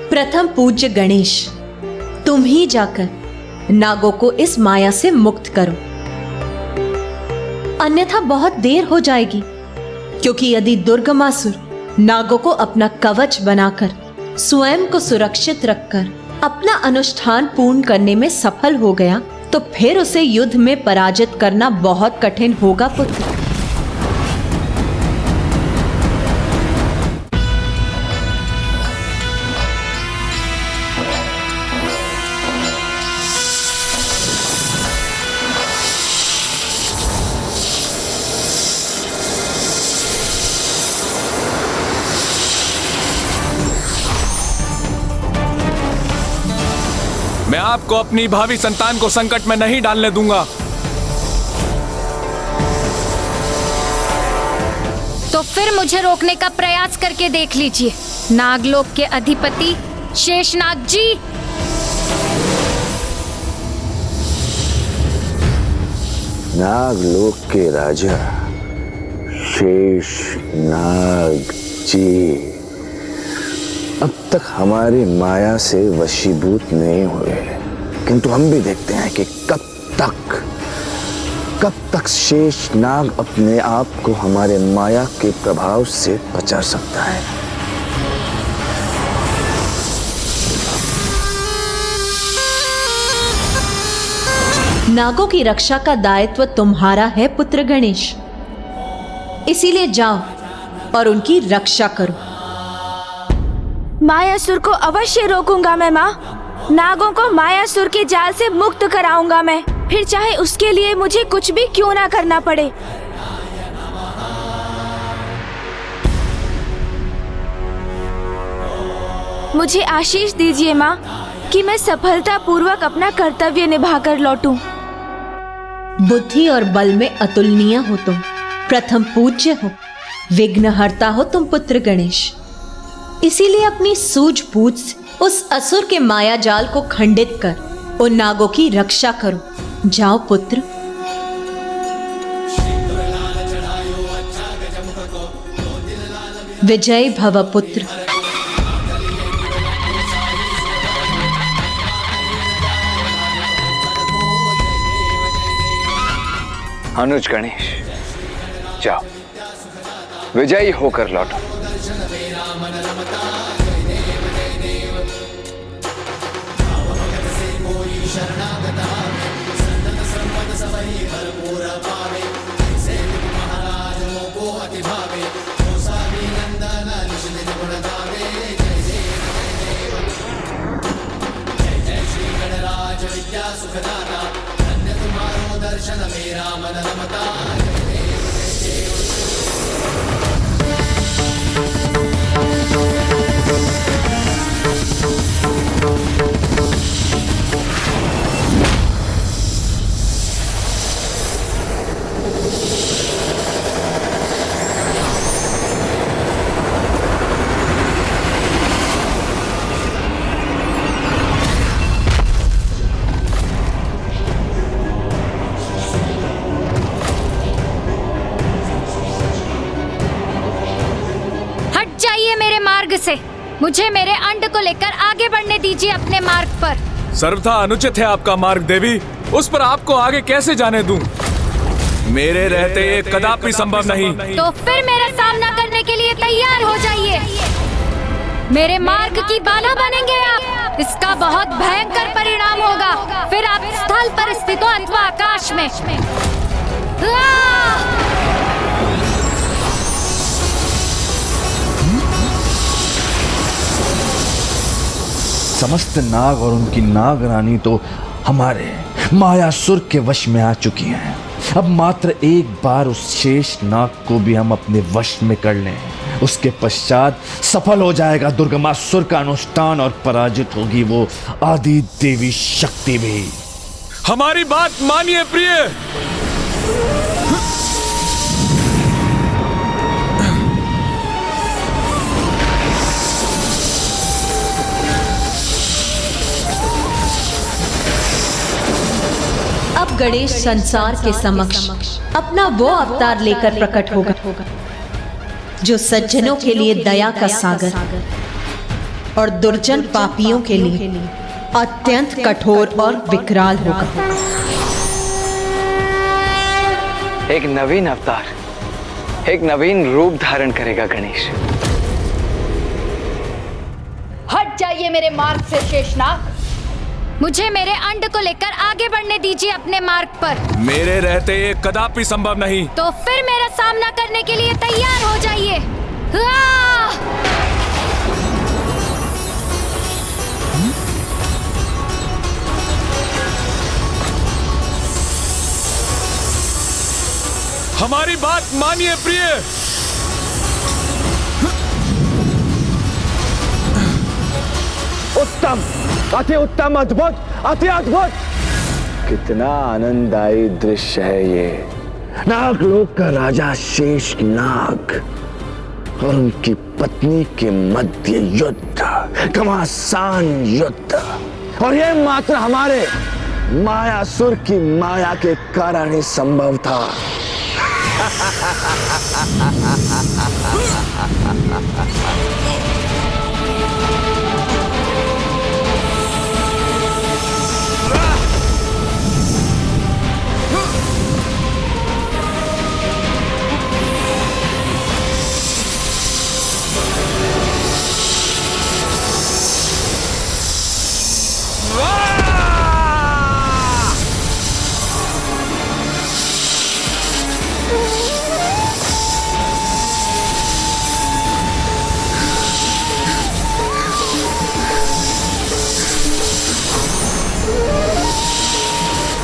प्रथम पूज्य गणेश, तुम ही जाकर नागों को इस माया से मुक्त करो, अन्यथा बहुत देर हो जाएगी। क्योंकि यदि दुर्गमासुर नागों को अपना कवच बनाकर स्वयं को सुरक्षित रखकर अपना अनुष्ठान पूर्ण करने में सफल हो गया, तो फिर उसे युद्ध में पराजित करना बहुत कठिन होगा पुत्र। मैं आपको अपनी भावी संतान को संकट में नहीं डालने दूंगा। तो फिर मुझे रोकने का प्रयास करके देख लीजिए नागलोक के अधिपति शेषनाग जी। नागलोक के राजा शेष नाग जी अब तक हमारी माया से वशीभूत नहीं हुए, किंतु हम भी देखते हैं कि कब तक शेष नाग अपने आप को हमारे माया के प्रभाव से बचा सकता है। नागों की रक्षा का दायित्व तुम्हारा है पुत्र गणेश, इसीलिए जाओ और उनकी रक्षा करो। मायासुर को अवश्य रोकूंगा मैं माँ। नागों को मायासुर के जाल से मुक्त कराऊंगा मैं, फिर चाहे उसके लिए मुझे कुछ भी क्यों ना करना पड़े। मुझे आशीष दीजिए माँ कि मैं सफलतापूर्वक अपना कर्तव्य निभाकर लौटूं। बुद्धि और बल में अतुलनीय हो तुम, प्रथम पूज्य हो, विघ्नहर्ता हो तुम पुत्र गणेश। इसीलिए अपनी सूझबूझ से उस असुर के माया जाल को खंडित कर उन नागों की रक्षा करो। जाओ पुत्र। विजय भव पुत्र। अनुज गणेश, जाओ विजयी होकर लौटो। से मुझे मेरे अंड को लेकर आगे बढ़ने दीजिए अपने मार्ग पर। सर्वथा अनुचित है आपका मार्ग देवी, उस पर आपको आगे कैसे जाने दूं? मेरे रहते ये कदापि संभव नहीं। तो फिर मेरा सामना करने के लिए तैयार हो जाइए। मेरे मार्ग की बाधा बनेंगे आप, इसका बहुत भयंकर परिणाम होगा। फिर आप स्थल पर स्थित हो अथवा आकाश में। समस्त नाग और उनकी नाग रानी तो हमारे मायासुर के वश में आ चुकी हैं। अब मात्र एक बार उस शेष नाग को भी हम अपने वश में कर लें, उसके पश्चात सफल हो जाएगा दुर्गमासुर का अनुष्ठान और पराजित होगी वो आदि देवी शक्ति भी। हमारी बात मानिए प्रिय। अब गणेश संसार के समक्ष अपना वो अवतार लेकर प्रकट होगा जो सज्जनों के लिए दया का सागर और दुर्जन पापियों के लिए अत्यंत कठोर और विकराल होगा। एक नवीन अवतार, एक नवीन रूप धारण करेगा गणेश। हट जाइए मेरे मार्ग से शेषनाग। मुझे मेरे अंड को लेकर आगे बढ़ने दीजिए अपने मार्ग पर। मेरे रहते ये कदापि संभव नहीं। तो फिर मेरा सामना करने के लिए तैयार हो जाइए। हमारी बात मानिए प्रिय। उत्तम, अति उत्तम, अद्भुत, अति अद्भुत। कितना आनंददायी दृश्य है ये। नागलोक का राजा शेष नाग और उनकी पत्नी के मध्य युद्ध, घमासान युद्ध, और ये मात्र हमारे मायासुर की माया के कारण ही संभव था।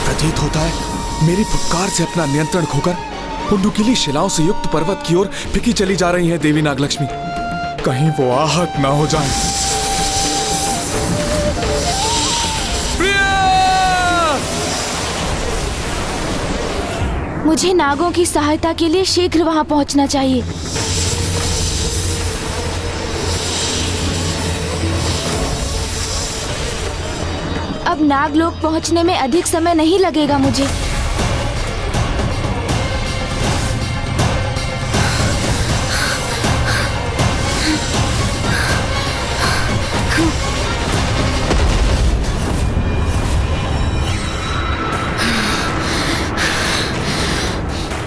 प्रतीत होता है मेरी फुफकार से अपना नियंत्रण खोकर उन नुकीली शिलाओं से युक्त पर्वत की ओर फिकी चली जा रही है देवी नागलक्ष्मी। कहीं वो आहत ना हो जाए। मुझे नागों की सहायता के लिए शीघ्र वहां पहुंचना चाहिए। अब नागलोक पहुंचने में अधिक समय नहीं लगेगा मुझे।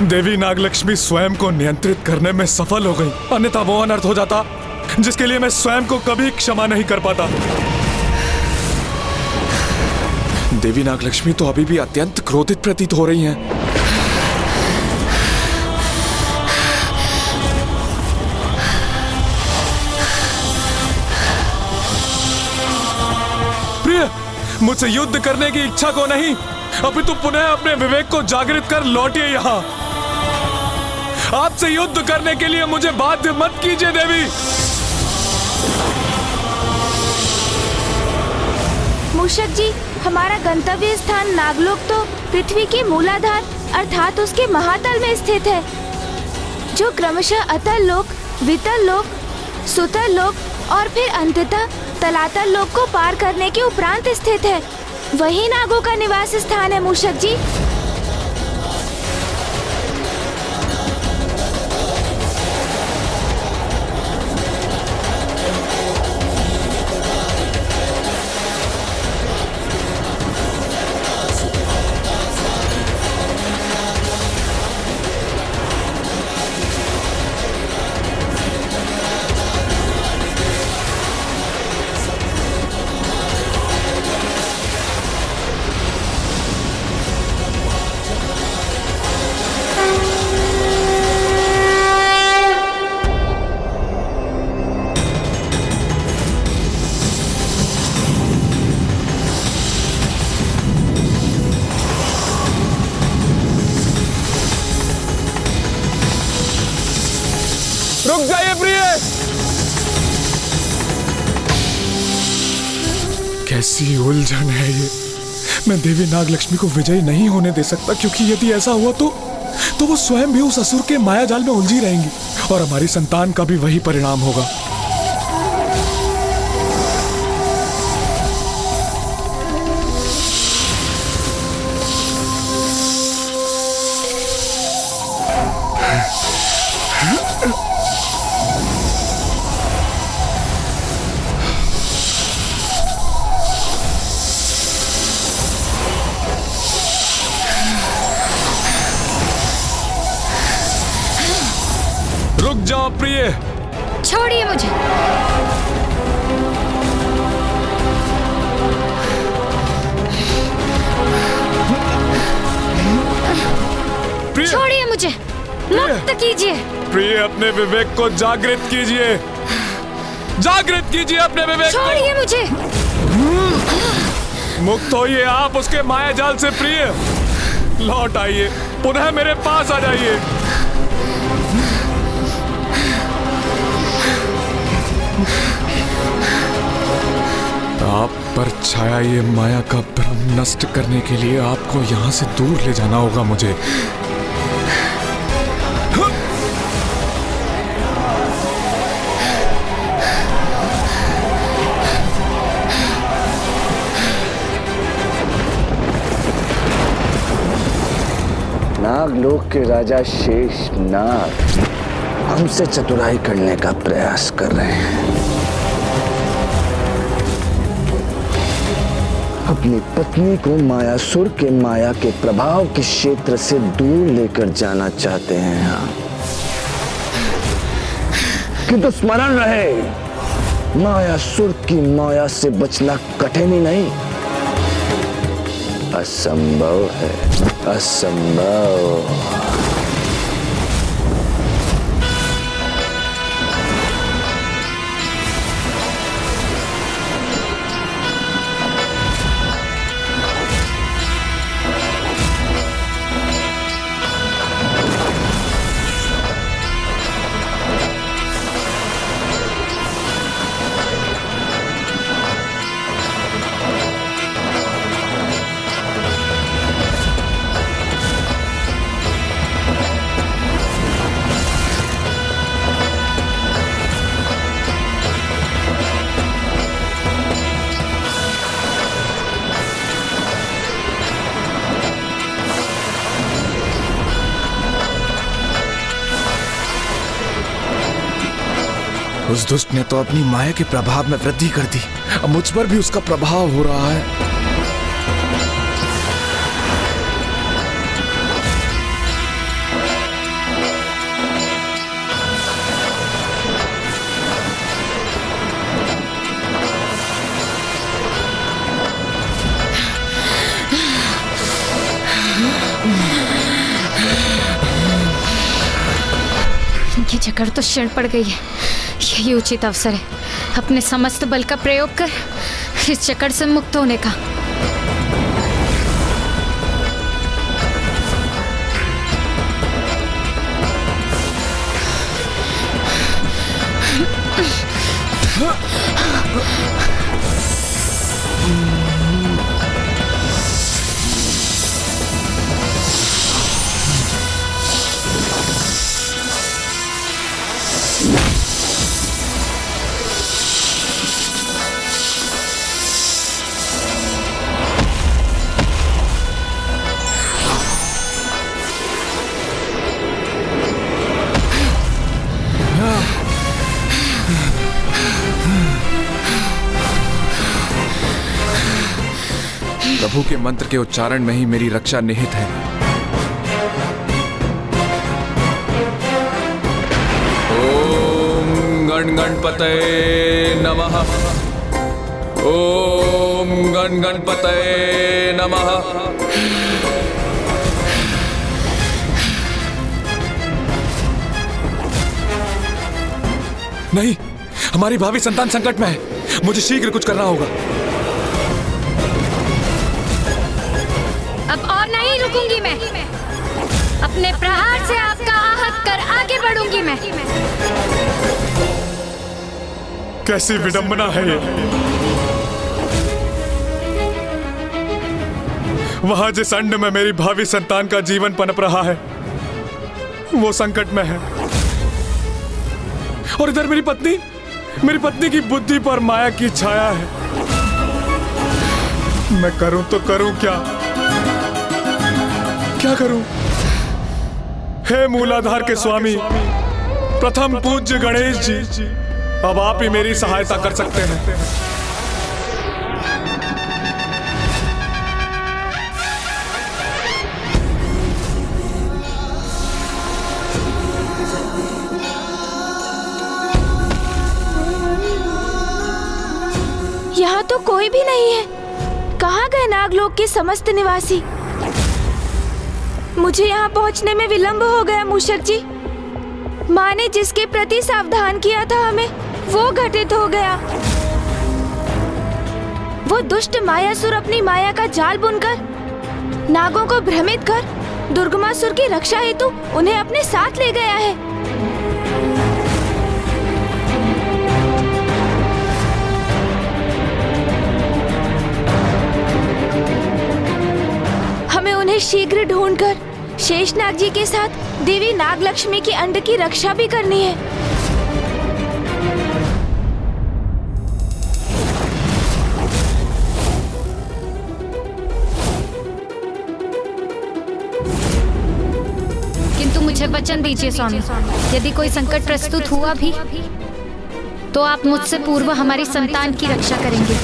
देवी नागलक्ष्मी स्वयं को नियंत्रित करने में सफल हो गई, अन्यथा वो अनर्थ हो जाता जिसके लिए मैं स्वयं को कभी क्षमा नहीं कर पाता। देवी नागलक्ष्मी तो अभी भी अत्यंत क्रोधित प्रतीत हो रही हैं। प्रिय, मुझसे युद्ध करने की इच्छा को नहीं, अभी तो पुनः अपने विवेक को जागृत कर लौटिए यहाँ। आपसे युद्ध करने के लिए मुझे बाध्य मत कीजिए देवी। मूषक जी, हमारा गंतव्य स्थान नागलोक तो पृथ्वी के मूलाधार अर्थात उसके महातल में स्थित है, जो क्रमशः अतल लोक, वितल लोक, सुतल लोक और फिर अंततः तलातल लोक को पार करने के उपरांत स्थित है। वही नागों का निवास स्थान है मूषक जी। रुक जाइए प्रिय। कैसी उलझन है ये। मैं देवी नागलक्ष्मी को विजयी नहीं होने दे सकता, क्योंकि यदि ऐसा हुआ तो वो स्वयं भी उस असुर के माया जाल में उलझी रहेंगी और हमारी संतान का भी वही परिणाम होगा। रुक जाओ प्रिय। छोड़िए मुझे। छोड़िए मुझे, मुक्त कीजिए। प्रिय, अपने विवेक को जागृत कीजिए, जागृत कीजिए अपने विवेक को। छोड़िए मुझे। मुक्त होइए आप उसके माया जाल से प्रिय। लौट आइए, पुनः मेरे पास आ जाइए। आप पर छाया ये माया का भ्रम नष्ट करने के लिए आपको यहाँ से दूर ले जाना होगा मुझे। नाग लोक के राजा शेषनाग हमसे चतुराई करने का प्रयास कर रहे हैं। अपनी पत्नी को मायासुर के माया के प्रभाव के क्षेत्र से दूर लेकर जाना चाहते हैं। हाँ, किंतु स्मरण रहे, मायासुर की माया से बचना कठिन ही नहीं, असंभव है, असंभव। उस दुष्ट ने तो अपनी माया के प्रभाव में वृद्धि कर दी, अब मुझ पर भी उसका प्रभाव हो रहा है। इनकी जकड़ तो क्षण पड़ गई है, यही उचित अवसर है अपने समस्त बल का प्रयोग कर इस चक्कर से मुक्त होने का। प्रभु के मंत्र के उच्चारण में ही मेरी रक्षा निहित है। ओम गण गणपतये नमः। ओम गण गणपतये नमः। नहीं, हमारी भावी संतान संकट में है, मुझे शीघ्र कुछ करना होगा। अब और नहीं रुकूंगी मैं, अपने प्रहार से आपका आहत कर आगे बढ़ूंगी मैं। कैसी विडंबना है ये। वहां जिस अंड में मेरी भावी संतान का जीवन पनप रहा है वो संकट में है, और इधर मेरी पत्नी की बुद्धि पर माया की छाया है। मैं करूं तो करूं क्या करूं? हे मूलाधार के स्वामी, प्रथम पूज्य गणेश जी, अब आप ही मेरी सहायता कर सकते हैं। यहाँ तो कोई भी नहीं है। कहाँ गए नागलोक के समस्त निवासी? मुझे यहाँ पहुँचने में विलंब हो गया मूषक जी। माँ ने जिसके प्रति सावधान किया था हमें, वो घटित हो गया। वो दुष्ट मायासुर अपनी माया का जाल बुनकर नागों को भ्रमित कर दुर्गमासुर की रक्षा हेतु उन्हें अपने साथ ले गया है। हमें उन्हें शीघ्र ढूंढकर शेषनाग जी के साथ देवी नागलक्ष्मी की अंड की रक्षा भी करनी है। वचन दीजिए स्वामी, यदि कोई संकट प्रस्तुत हुआ भी तो आप मुझसे पूर्व हमारी संतान की रक्षा करेंगे।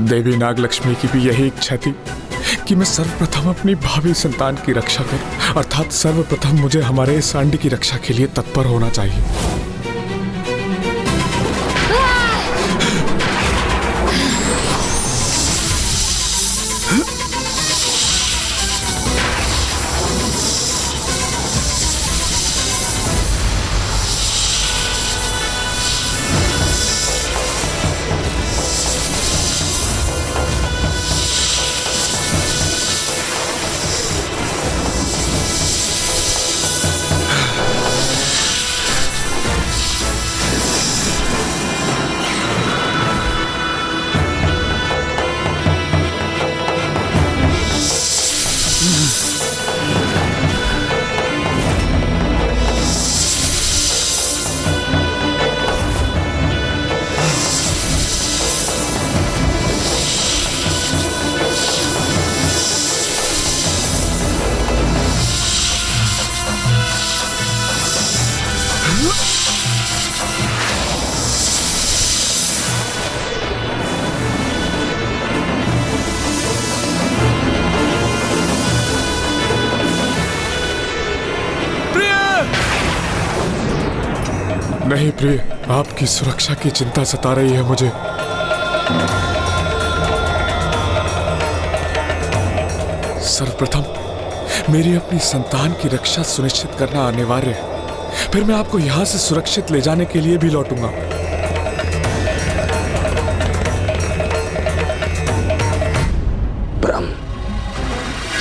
देवी नागलक्ष्मी की भी यही इच्छा थी कि मैं सर्वप्रथम अपनी भावी संतान की रक्षा करूं, अर्थात सर्वप्रथम मुझे हमारे सांडी की रक्षा के लिए तत्पर होना चाहिए। नहीं प्रिय, आपकी सुरक्षा की चिंता सता रही है मुझे। सर्वप्रथम मेरी अपनी संतान की रक्षा सुनिश्चित करना अनिवार्य है, फिर मैं आपको यहां से सुरक्षित ले जाने के लिए भी लौटूंगा। भ्रम,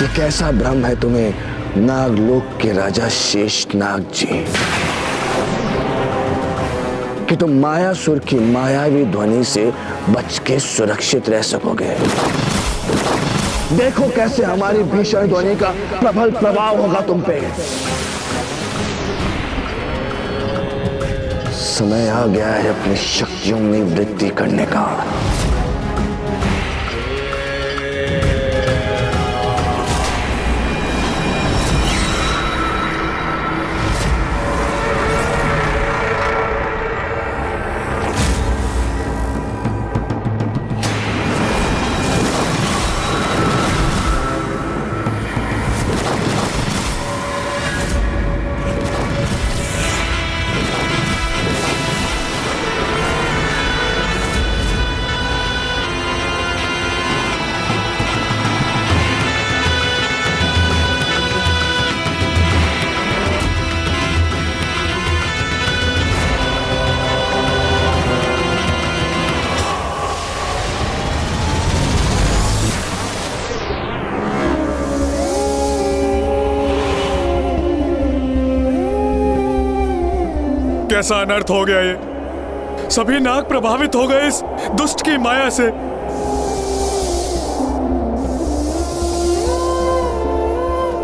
ये कैसा भ्रम है तुम्हें नागलोक के राजा शेषनाग जी, कि तुम मायासुर की मायावी ध्वनि से बच के सुरक्षित रह सकोगे। देखो कैसे हमारी भीषण ध्वनि का प्रबल प्रभाव होगा तुम पे। समय आ गया है अपनी शक्तियों में वृद्धि करने का। कैसा अनर्थ हो गया ये, सभी नाग प्रभावित हो गए इस दुष्ट की माया से।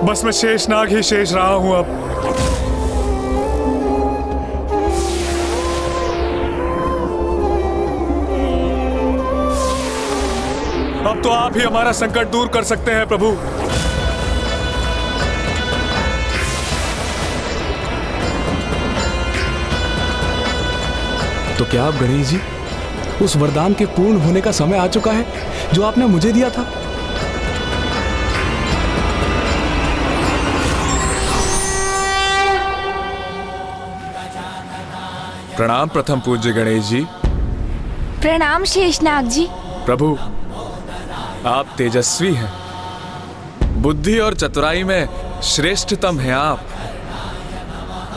बस मैं शेष नाग ही शेष रहा हूं अब। अब तो आप ही हमारा संकट दूर कर सकते हैं प्रभु। तो क्या आप गणेश जी, उस वरदान के पूर्ण होने का समय आ चुका है जो आपने मुझे दिया था? प्रणाम प्रथम पूज्य गणेश जी। प्रणाम शेषनाग जी। प्रभु, आप तेजस्वी हैं, बुद्धि और चतुराई में श्रेष्ठतम हैं आप।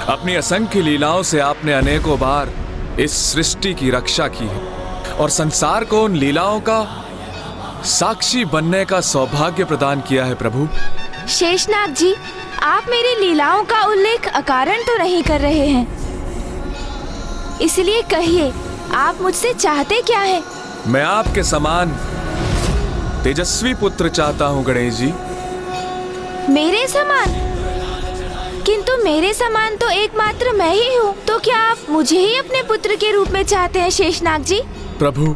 अपनी असंख्य लीलाओं से आपने अनेकों बार इस सृष्टि की रक्षा की है और संसार को उन लीलाओं का साक्षी बनने का सौभाग्य प्रदान किया है प्रभु। शेषनाग जी, आप मेरी लीलाओं का उल्लेख अकारण तो नहीं कर रहे हैं, इसलिए कहिए आप मुझसे चाहते क्या हैं? मैं आपके समान तेजस्वी पुत्र चाहता हूँ गणेश जी। मेरे समान? किंतु मेरे समान तो एकमात्र मैं ही हूँ, तो क्या आप मुझे ही अपने पुत्र के रूप में चाहते हैं शेषनाग जी? प्रभु,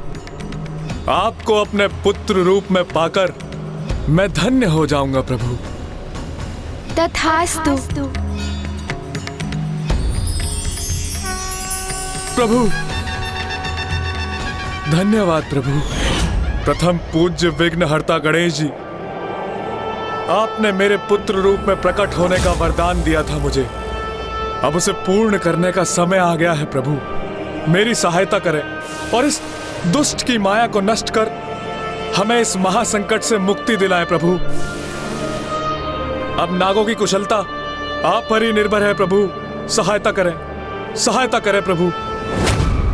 आपको अपने पुत्र रूप में पाकर मैं धन्य हो जाऊंगा प्रभु। तथास्तु। प्रभु धन्यवाद प्रभु। प्रथम पूज्य विघ्नहर्ता गणेश जी, आपने मेरे पुत्र रूप में प्रकट होने का वरदान दिया था मुझे। अब उसे पूर्ण करने का समय आ गया है प्रभु। मेरी सहायता करें और इस दुष्ट की माया को नष्ट कर हमें इस महासंकट से मुक्ति दिलाएं प्रभु। अब नागों की कुशलता आप पर ही निर्भर है प्रभु। सहायता करें, सहायता करें प्रभु।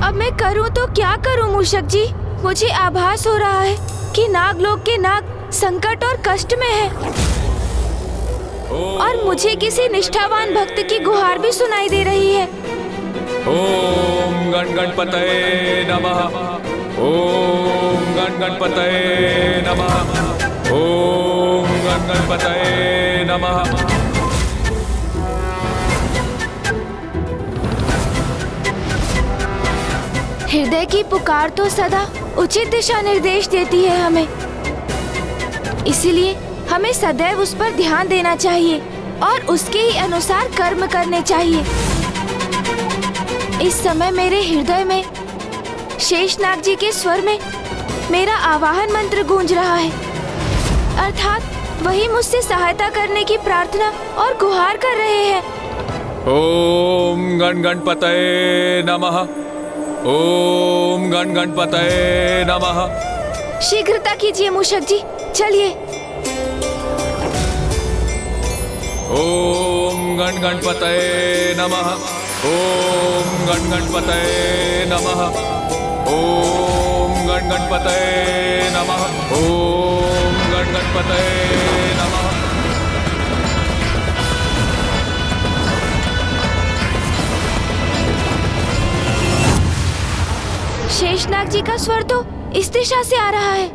अब मैं करूं तो क्या करूं मूषक जी? मुझे आभास हो रहा है कि नागलोक के नाग संकट और कष्ट में है और मुझे किसी निष्ठावान भक्त की गुहार भी सुनाई दे रही है। ओम गण गणपतये नमः। ओम गण गणपतये नमः। ओम गण गणपतये नमः। हृदय की पुकार तो सदा उचित दिशा निर्देश देती है हमें, इसलिए हमें सदैव उस पर ध्यान देना चाहिए और उसके ही अनुसार कर्म करने चाहिए। इस समय मेरे हृदय में शेषनाग जी के स्वर में मेरा आवाहन मंत्र गूंज रहा है, अर्थात वही मुझसे सहायता करने की प्रार्थना और गुहार कर रहे हैं। ओम गण गणपतये नमः। ओम गण गणपतये नमः। शीघ्रता कीजिए मूषक जी, चलिए। ओम गण गणपतये नमः। ओम गण गणपतये नमः। ओम गण गणपतये नमः। ओम गण गणपतये नमः। शेषनाग जी का स्वर तो इस दिशा से आ रहा है,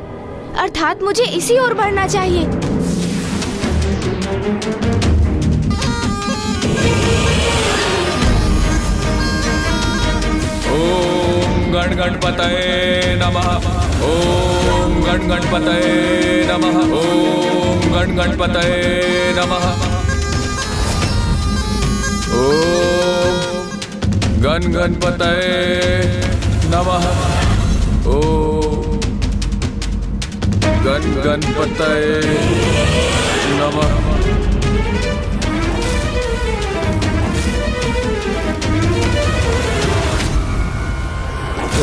अर्थात मुझे इसी ओर बढ़ना चाहिए। ओम गण गणपतये नमः। ओम गण गणपतये नमः। ओम गण गणपतये नमः। ओम गण गणपतये नमः। ओम गण गणपतये नमः।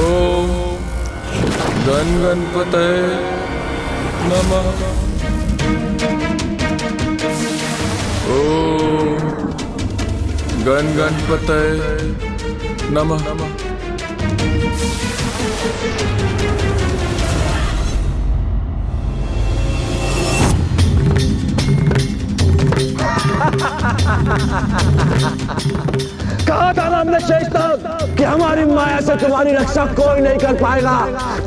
ओम गण गणपतये नमः। ओम गण गणपतये नमः। कहा था ना हमने शेषनाग कि हमारी माया से तुम्हारी रक्षा कोई नहीं कर पाएगा,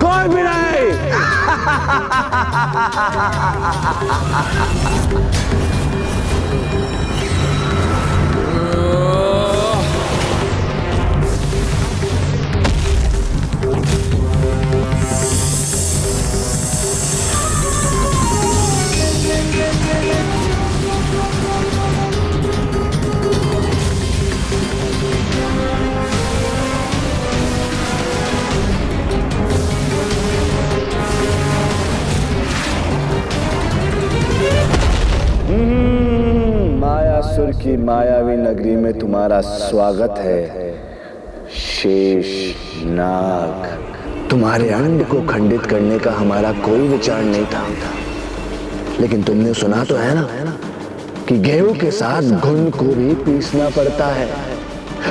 कोई भी नहीं। मायासुर की मायावी नगरी में तुम्हारा स्वागत है शेषनाग। तुम्हारे अंड को खंडित करने का हमारा कोई विचार नहीं था, लेकिन तुमने सुना तो है ना कि गेहूं के साथ घुन को भी पीसना पड़ता है।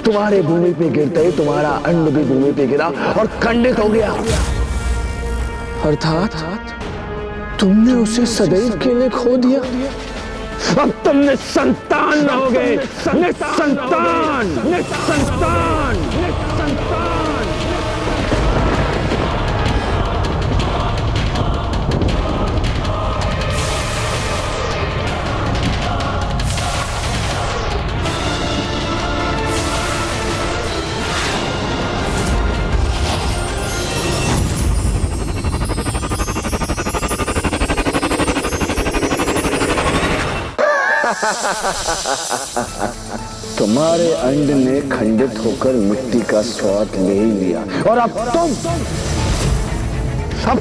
तुम्हारे भूमि पे गिरते ही तुम्हारा अंड भी भूमि पे गिरा और खंडित हो गया, अर्थात तुमने उसे सदैव के लिए खो दिया। अब तुम निसंतान रहोगे, निसंतान, निसंतान, निसंतान। तुम्हारे अंड ने खंडित होकर मिट्टी का स्वाद ले ही लिया और अब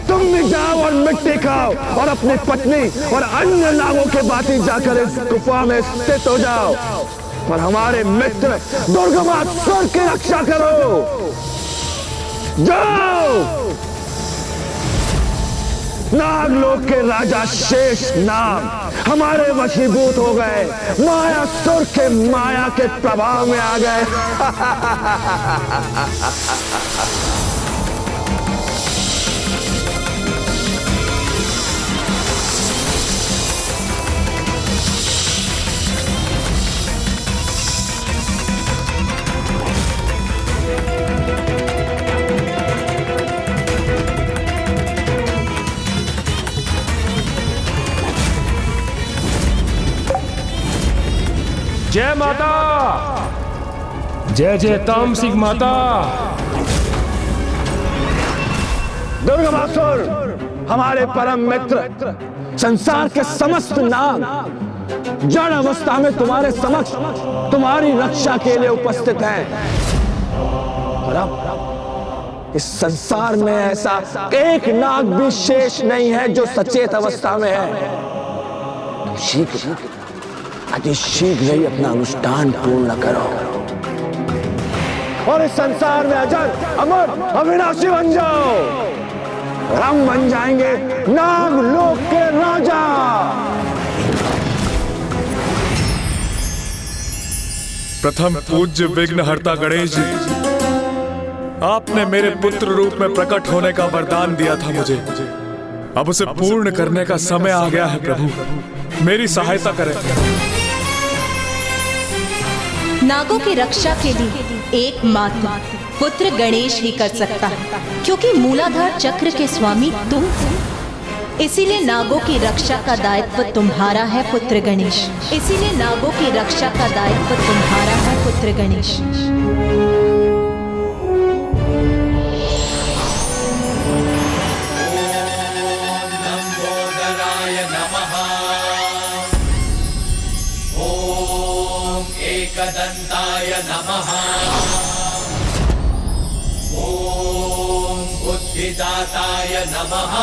तुम भी जाओ और मिट्टी खाओ और अपनी पत्नी और अन्य नागों के बाती जाकर इस गुफा में स्थित हो जाओ और हमारे मित्र दुर्गमासुर की रक्षा करो। जाओ। नागलोक के राजा शेष नाग हमारे वशीभूत हो गए, मायासुर के माया के प्रभाव में आ गए। जय माता, जय जय तामसिक माता। दुर्गमासुर हमारे परम मित्र, संसार के समस्त नाग जड़ अवस्था में तुम्हारे समक्ष तुम्हारी रक्षा के लिए उपस्थित हैं। और अब इस संसार में ऐसा एक नाग भी शेष नहीं है जो सचेत अवस्था में है। तुम शीघ्र अति शीघ्र ही अपना अनुष्ठान पूर्ण करो और इस संसार में अजर अमर अविनाशी बन जाओ। हम बन जाएंगे नागलोक के राजा। प्रथम पूज्य विघ्नहर्ता गणेश जी, आपने मेरे पुत्र रूप में प्रकट होने का वरदान दिया था मुझे। अब उसे पूर्ण करने का समय आ गया है। प्रभु मेरी सहायता करें। नागों की रक्षा के लिए एकमात्र पुत्र गणेश ही कर सकता है, क्योंकि मूलाधार चक्र के स्वामी तुम हो। इसीलिए नागों की रक्षा का दायित्व तुम्हारा है पुत्र गणेश। इसीलिए नागों की रक्षा का दायित्व तुम्हारा है पुत्र गणेश। एकदन्ताय नमः। ओम बुद्धिदाताय नमः।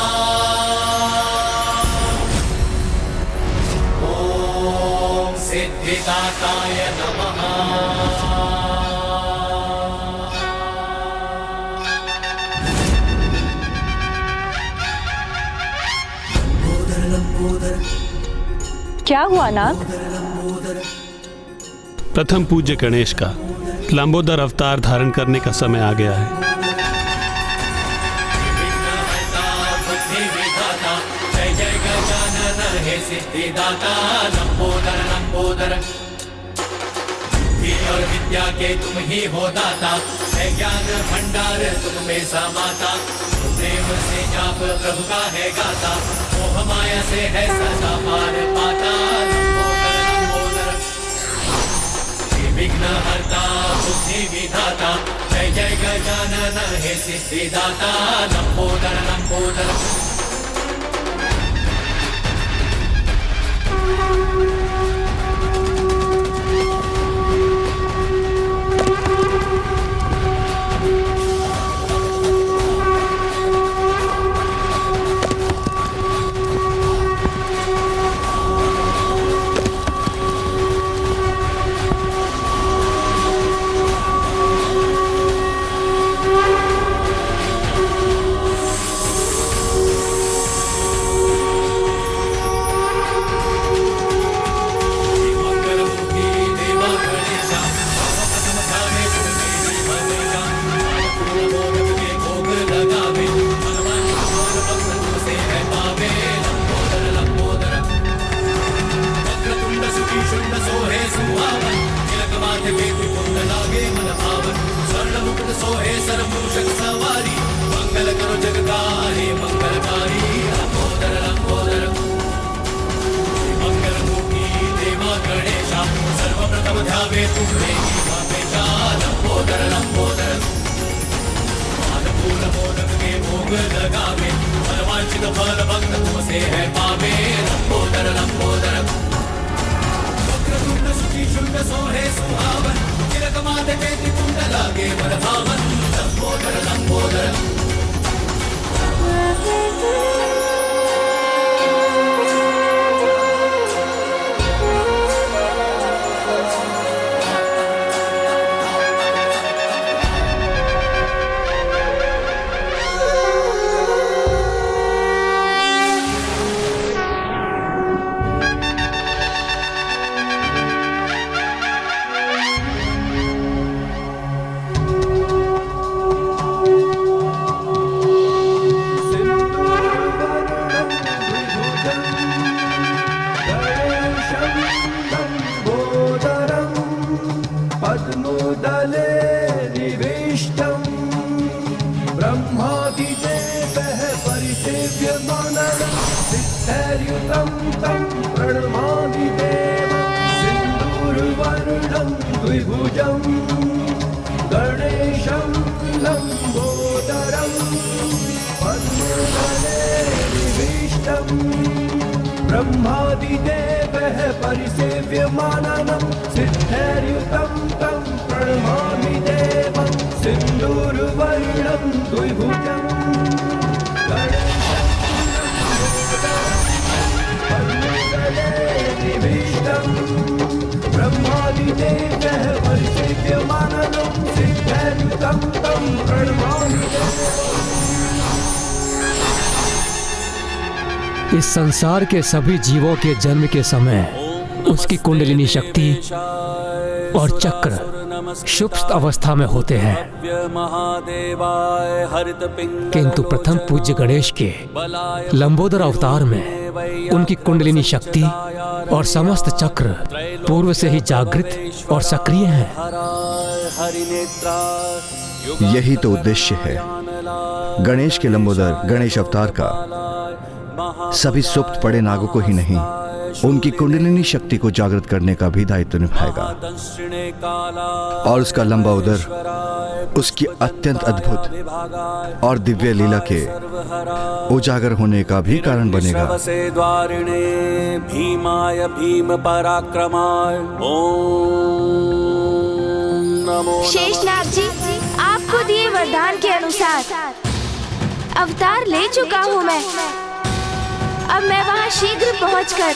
ओम सिद्धिदाताय नमः। क्या हुआ नाग? प्रथम पूज्य गणेश का लंबोदर अवतार धारण करने का समय आ गया है। जय जय गजानन हे सिद्धिदाता, लंबोदर लंबोदर। और विद्या के तुम ही हो दाता, है ज्ञान भंडार तुम में समाता। प्रेम से जाप प्रभु का है गाता, मोह माया से है सदा पार पाता। विघ्नहर्ता बुद्धि विधाता, जय जय गजानन हे सिद्धिदाता, लंबोदर लंबोदर। फल भक्त तुमसे है पावे, लंबोदर लंबोदर। वक्रतुंड सुखी शुंड सोहे सुहावन तिलक माथे पे त्रिपुंड लागे वर भावन लंबोदर लंबोदर ब्रह्मादिदेवः परिसेव्यमाननं सिद्धैर्युतं तं प्रणमामि देवं सिन्दूरवर्णं द्विभुजं ब्रह्मादिदेवः परिसेव्यमाननं सिद्धैर्युतं तं प्रणमामि इस संसार के सभी जीवों के जन्म के समय उसकी कुंडलिनी शक्ति और चक्र शुभ अवस्था में होते हैं, किंतु प्रथम पूज्य गणेश के लंबोदर अवतार में उनकी कुंडलिनी शक्ति और समस्त चक्र पूर्व से ही जागृत और सक्रिय हैं। यही तो उद्देश्य है गणेश के लंबोदर गणेश अवतार का। सभी सुप्त पड़े नागों को ही नहीं, उनकी कुंडलिनी शक्ति को जागृत करने का भी दायित्व निभाएगा और उसका लंबा उदर उसकी अत्यंत अद्भुत और दिव्य लीला के उजागर होने का भी कारण बनेगा। भीमाय भीम पराक्रमाय ओम नमो शेषनाग जी, आपको दिए वरदान के अनुसार अवतार ले चुका हूँ मैं। अब मैं वहाँ शीघ्र पहुँचकर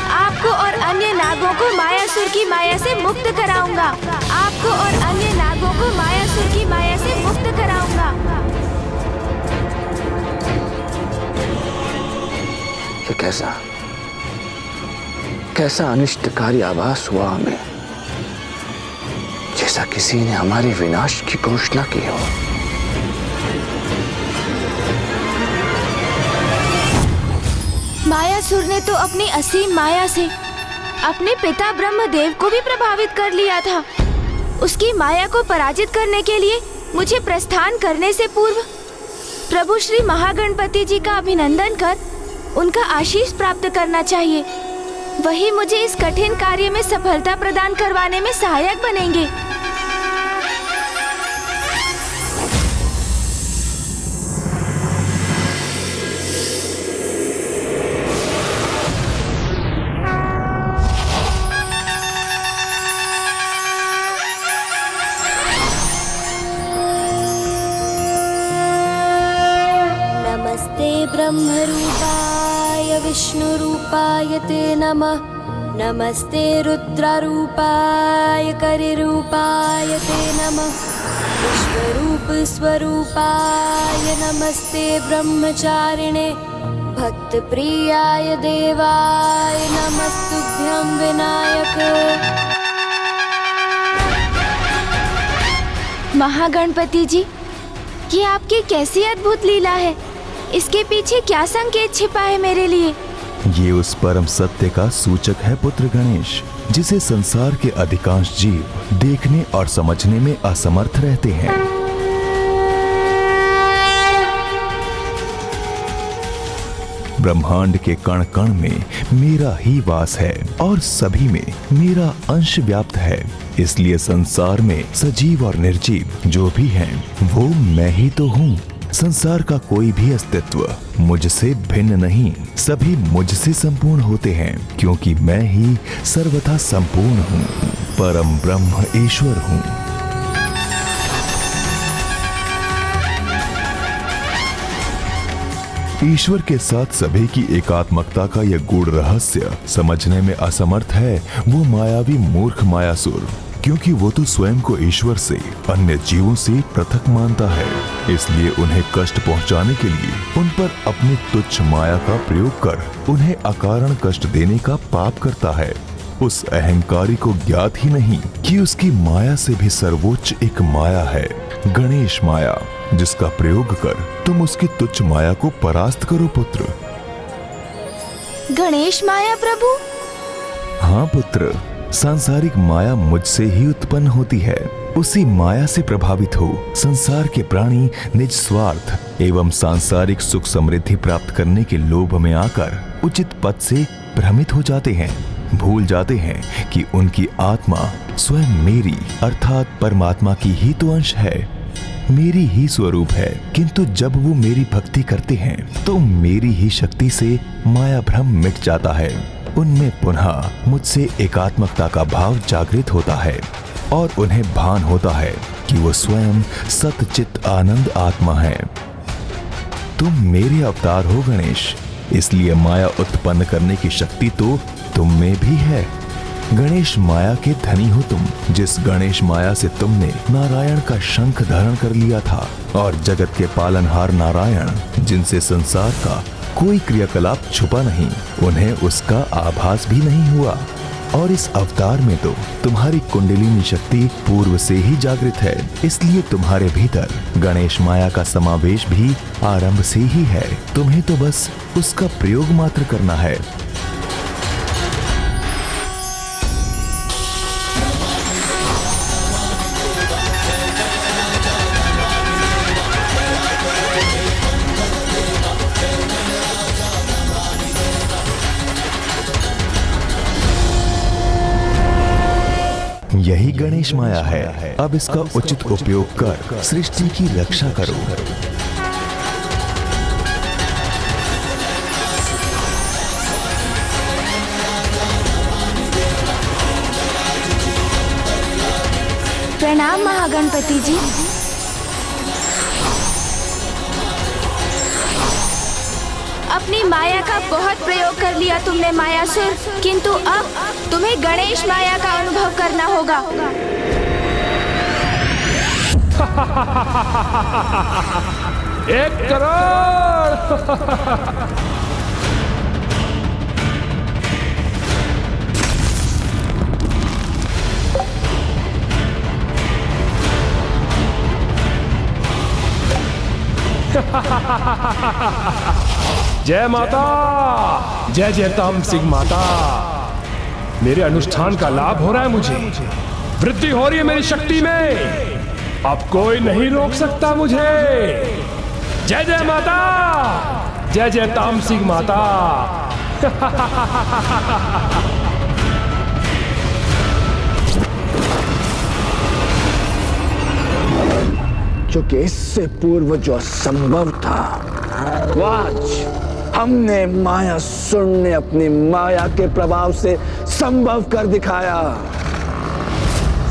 आपको और अन्य नागों को मायासुर की माया से मुक्त कराऊंगा। आपको और अन्य नागों को मायासुर की माया से मुक्त कराऊंगा। ये कैसा अनिष्टकारी आभास हुआ हमें, जैसा किसी ने हमारे विनाश की घोषणा की हो। मायासुर ने तो अपनी असीम माया से अपने पिता ब्रह्मदेव को भी प्रभावित कर लिया था। उसकी माया को पराजित करने के लिए मुझे प्रस्थान करने से पूर्व प्रभु श्री महागणपति जी का अभिनंदन कर उनका आशीष प्राप्त करना चाहिए। वही मुझे इस कठिन कार्य में सफलता प्रदान करवाने में सहायक बनेंगे। ब्रह्मरूपाय विष्णुरूपाय ते नमः। नमस्ते रुद्ररूपाय करिरूपाय ते नमः। विश्वरूप स्वरूपाय नमस्ते ब्रह्मचारिणे भक्तप्रियाय देवाय नमस्तुभ्यं विनायक। महागणपति जी, ये आपकी कैसी अद्भुत लीला है। इसके पीछे क्या संकेत छिपा है मेरे लिए? ये उस परम सत्य का सूचक है पुत्र गणेश, जिसे संसार के अधिकांश जीव देखने और समझने में असमर्थ रहते हैं। ब्रह्मांड के कण कण में मेरा ही वास है और सभी में मेरा अंश व्याप्त है। इसलिए संसार में सजीव और निर्जीव जो भी हैं, वो मैं ही तो हूँ। संसार का कोई भी अस्तित्व मुझसे भिन्न नहीं, सभी मुझसे संपूर्ण होते हैं, क्योंकि मैं ही सर्वथा संपूर्ण हूँ, परम ब्रह्म ईश्वर हूँ। ईश्वर के साथ सभी की एकात्मकता का यह गूढ़ रहस्य समझने में असमर्थ है वो मायावी मूर्ख मायासुर, क्योंकि वो तो स्वयं को ईश्वर से अन्य जीवों से पृथक मानता है, इसलिए उन्हें कष्ट पहुंचाने के लिए उन पर अपनी तुच्छ माया का प्रयोग कर उन्हें अकारण कष्ट देने का पाप करता है। उस अहंकारी को ज्ञात ही नहीं कि उसकी माया से भी सर्वोच्च एक माया है, गणेश माया, जिसका प्रयोग कर तुम उसकी तुच्छ माया को परास्त करो पुत्र। गणेश माया प्रभु? हाँ पुत्र, सांसारिक माया मुझसे ही उत्पन्न होती है। उसी माया से प्रभावित हो संसार के प्राणी निज स्वार्थ एवं सांसारिक सुख समृद्धि प्राप्त करने के लोभ में आकर उचित पद से भ्रमित हो जाते हैं, भूल जाते हैं कि उनकी आत्मा स्वयं मेरी अर्थात परमात्मा की ही तो अंश है, मेरी ही स्वरूप है। किंतु जब वो मेरी भक्ति करते हैं तो मेरी ही शक्ति से माया भ्रम मिट जाता है, उनमें पुनः मुझसे एकात्मकता का भाव जागृत होता है और उन्हें भान होता है कि वो स्वयं सतचित आनंद आत्मा है। तुम मेरे अवतार हो गणेश, इसलिए माया उत्पन्न करने की शक्ति तो तुम में भी है। गणेश माया के धनी हो तुम, जिस गणेश माया से तुमने नारायण का शंख धारण कर लिया था, और जगत के पालनहार नारायण, जिनसे संसार का कोई क्रियाकलाप छुपा नहीं, उन्हें उसका आभास भी नहीं हुआ। और इस अवतार में तो तुम्हारी कुंडलिनी शक्ति पूर्व से ही जागृत है, इसलिए तुम्हारे भीतर गणेश माया का समावेश भी आरंभ से ही है। तुम्हें तो बस उसका प्रयोग मात्र करना है। यही गणेश माया है, अब इसका उचित उपयोग कर सृष्टि की रक्षा करो। प्रणाम महागणपति जी। अपनी माया का बहुत प्रयोग कर लिया तुमने मायासुर, किंतु अब तुम्हें गणेश माया का अनुभव करना होगा। 1 करोड़। जय माता, जय जय तामसिंह माता। मेरे अनुष्ठान का लाभ हो रहा है, मुझे वृद्धि हो रही है मेरी शक्ति में, अब कोई नहीं रोक सकता मुझे। जय जय माता, जय जय तामसिंह माता। क्योंकि इससे पूर्व जो असंभव था, वो आज हमने मायासुर ने अपनी माया के प्रभाव से संभव कर दिखाया।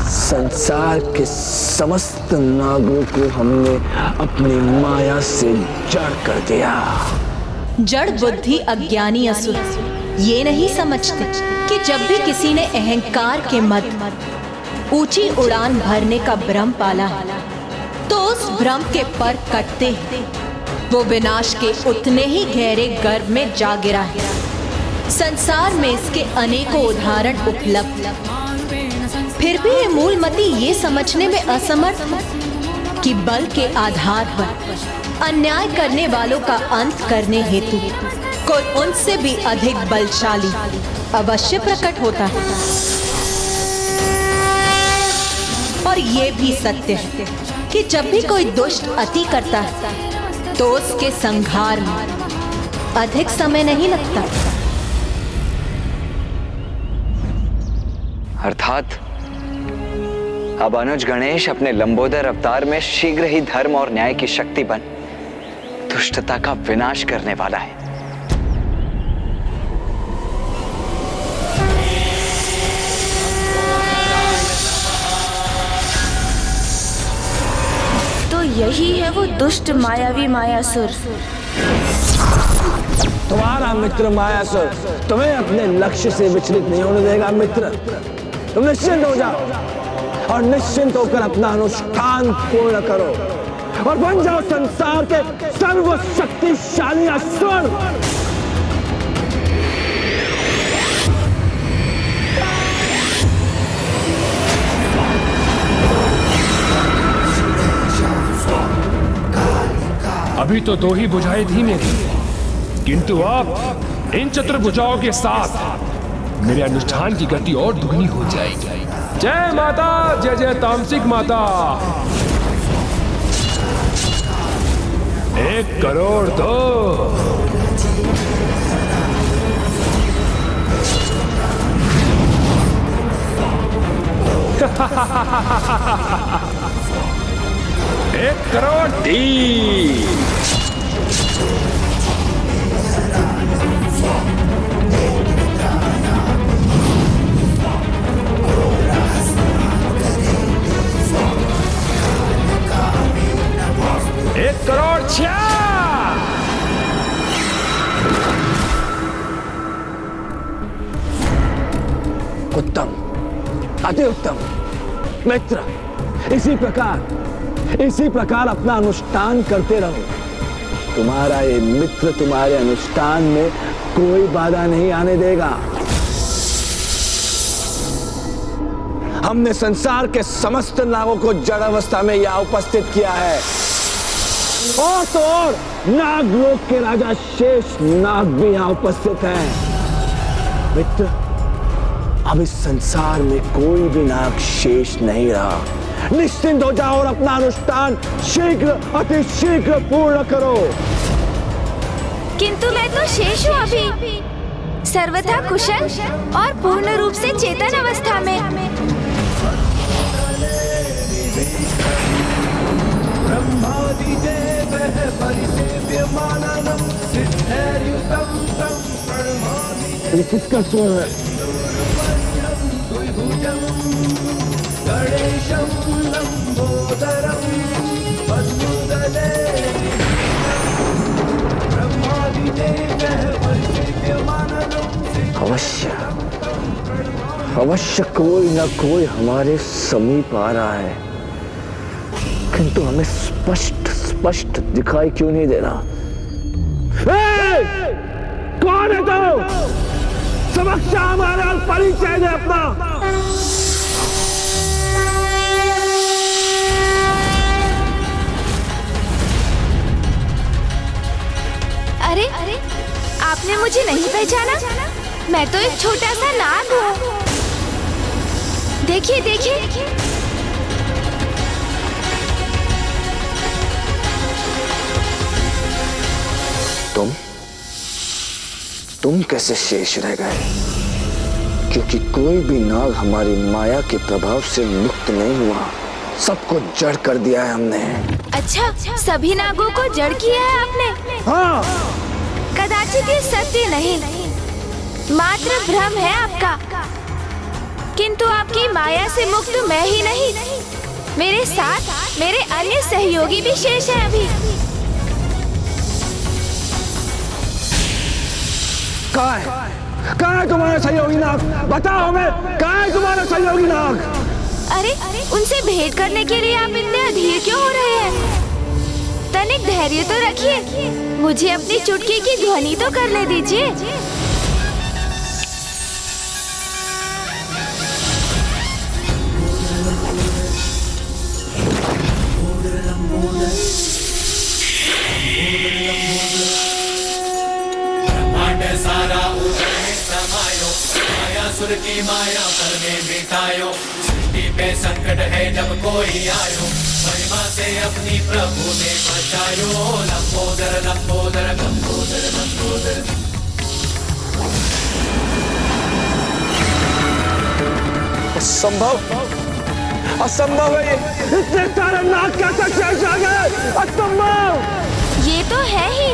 संसार के समस्त नागों को हमने अपनी माया से जड़ कर दिया। जड़ बुद्धि अज्ञानी असुर ये नहीं समझते कि जब भी किसी ने अहंकार के मद ऊंची उड़ान भरने का भ्रम पाला है, तो उस भ्रम के पर कटते ही वो विनाश के उतने ही गहरे गर्भ में जा गिरा है। संसार में इसके अनेकों उदाहरण उपलब्ध, फिर भी ये मूलमती ये समझने में असमर्थ है कि बल के आधार पर अन्याय करने वालों का अंत करने हेतु कोई उनसे भी अधिक बलशाली अवश्य प्रकट होता है। और ये भी सत्य है कि जब भी कोई दुष्ट अति करता है तो उसके संहार में अधिक समय नहीं लगता। अर्थात अब अनुज गणेश अपने लंबोदर अवतार में शीघ्र ही धर्म और न्याय की शक्ति बन दुष्टता का विनाश करने वाला है। तो यही है वो दुष्ट मायावी मायासुर। तुम्हारा मित्र मायासुर तुम्हें अपने लक्ष्य से विचलित नहीं होने देगा। मित्र, तुम निश्चिंत हो जाओ और निश्चिंत होकर अपना अनुष्ठान पूर्ण करो और बन जाओ संसार के सर्वशक्तिशाली असुर। अभी तो 2 ही भुजाएं थी मेरी, किंतु अब इन चतुर्भुजाओं के साथ मेरे अनुष्ठान की गति और दुगनी हो जाएगी। जय माता, जय जय तामसिक माता। 1 करोड़ दो। एक करोड़ 3। एक करोड़ 6। उत्तम, अति उत्तम। मित्र, इसी प्रकार अपना अनुष्ठान करते रहो। तुम्हारा ये मित्र तुम्हारे अनुष्ठान में कोई बाधा नहीं आने देगा। हमने संसार के समस्त नागों को जड़ अवस्था में यहाँ उपस्थित किया है। और तो और नागलोक के राजा शेष नाग भी यहाँ उपस्थित हैं। मित्र, अब इस संसार में कोई भी नाग शेष नहीं रहा। निश्चिंत हो जाओ और अपना अनुष्ठान शीघ्र, अति शीघ्र पूर्ण करो। किंतु मैं तो शेष हूँ अभी, सर्वथा कुशल और पूर्ण रूप से चेतन अवस्था में। ये किसका स्वर है? अवश्य कोई न कोई हमारे समीप आ रहा है, किंतु हमें स्पष्ट दिखाई क्यों नहीं दे रहा? कौन है तू? समक्ष हमारा परिचय दे अपना। अरे, आपने मुझे नहीं पहचाना? मैं तो एक छोटा सा नाग हूँ। देखिए देखिए। तुम कैसे शेष रह गए? क्योंकि कोई भी नाग हमारी माया के प्रभाव से मुक्त नहीं हुआ। सबको जड़ कर दिया है हमने। अच्छा, सभी नागों को जड़ किया है आपने? हाँ। कदाचित ये सत्य नहीं, मात्र भ्रम है आपका। किंतु आपकी माया से मुक्त मैं ही नहीं, मेरे साथ मेरे अन्य सहयोगी भी शेष हैं अभी। कहाँ है तुम्हारा सहयोगी नाग? बताओ हमें, कहाँ है तुम्हारा सहयोगी नाग? अरे, उनसे भेंट करने के लिए आप इतने अधीर क्यों हो रहे हैं? तनिक धैर्य तो रखिए, मुझे अपनी चुटकी की ध्वनि तो करने दीजिए। सारा उदर में समायो, मायासुर की माया पर में मिटायो। सृष्टि पे संकट है जब कोई आयो, महिमा से अपनी प्रभु ने बचायो। लंबोदर लंबोदर लंबोदर लंबोदर। असंभव है ये। इतने सारे नाग कैसे शेष आ गए? असंभव। ये तो है ही,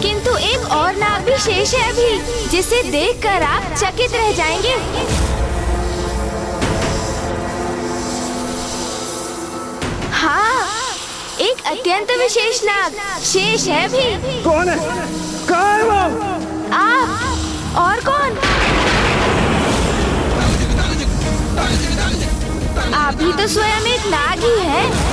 किंतु एक और नाग भी शेष है अभी, जिसे देखकर आप चकित रह जाएंगे। हाँ, एक अत्यंत विशेष नाग शेष है भी। कौन है? कहाँ है वो? आप और कौन? आप ही तो स्वयं एक नाग ही है।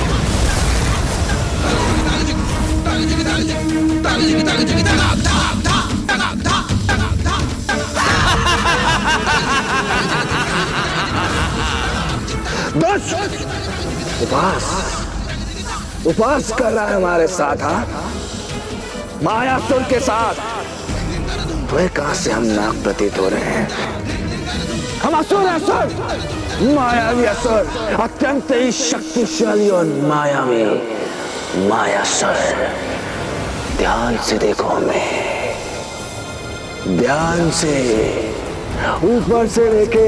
उपवास कर रहा है हमारे साथ, हाँ? मायासुर के साथ। वह कहां से हम नाग प्रतीत हो रहे हैं? हम असुर हैं, असुर, मायावी असुर, अत्यंत ही शक्तिशाली और मायावी मायासुर। ध्यान से देखो हमें, ध्यान से, ऊपर से लेके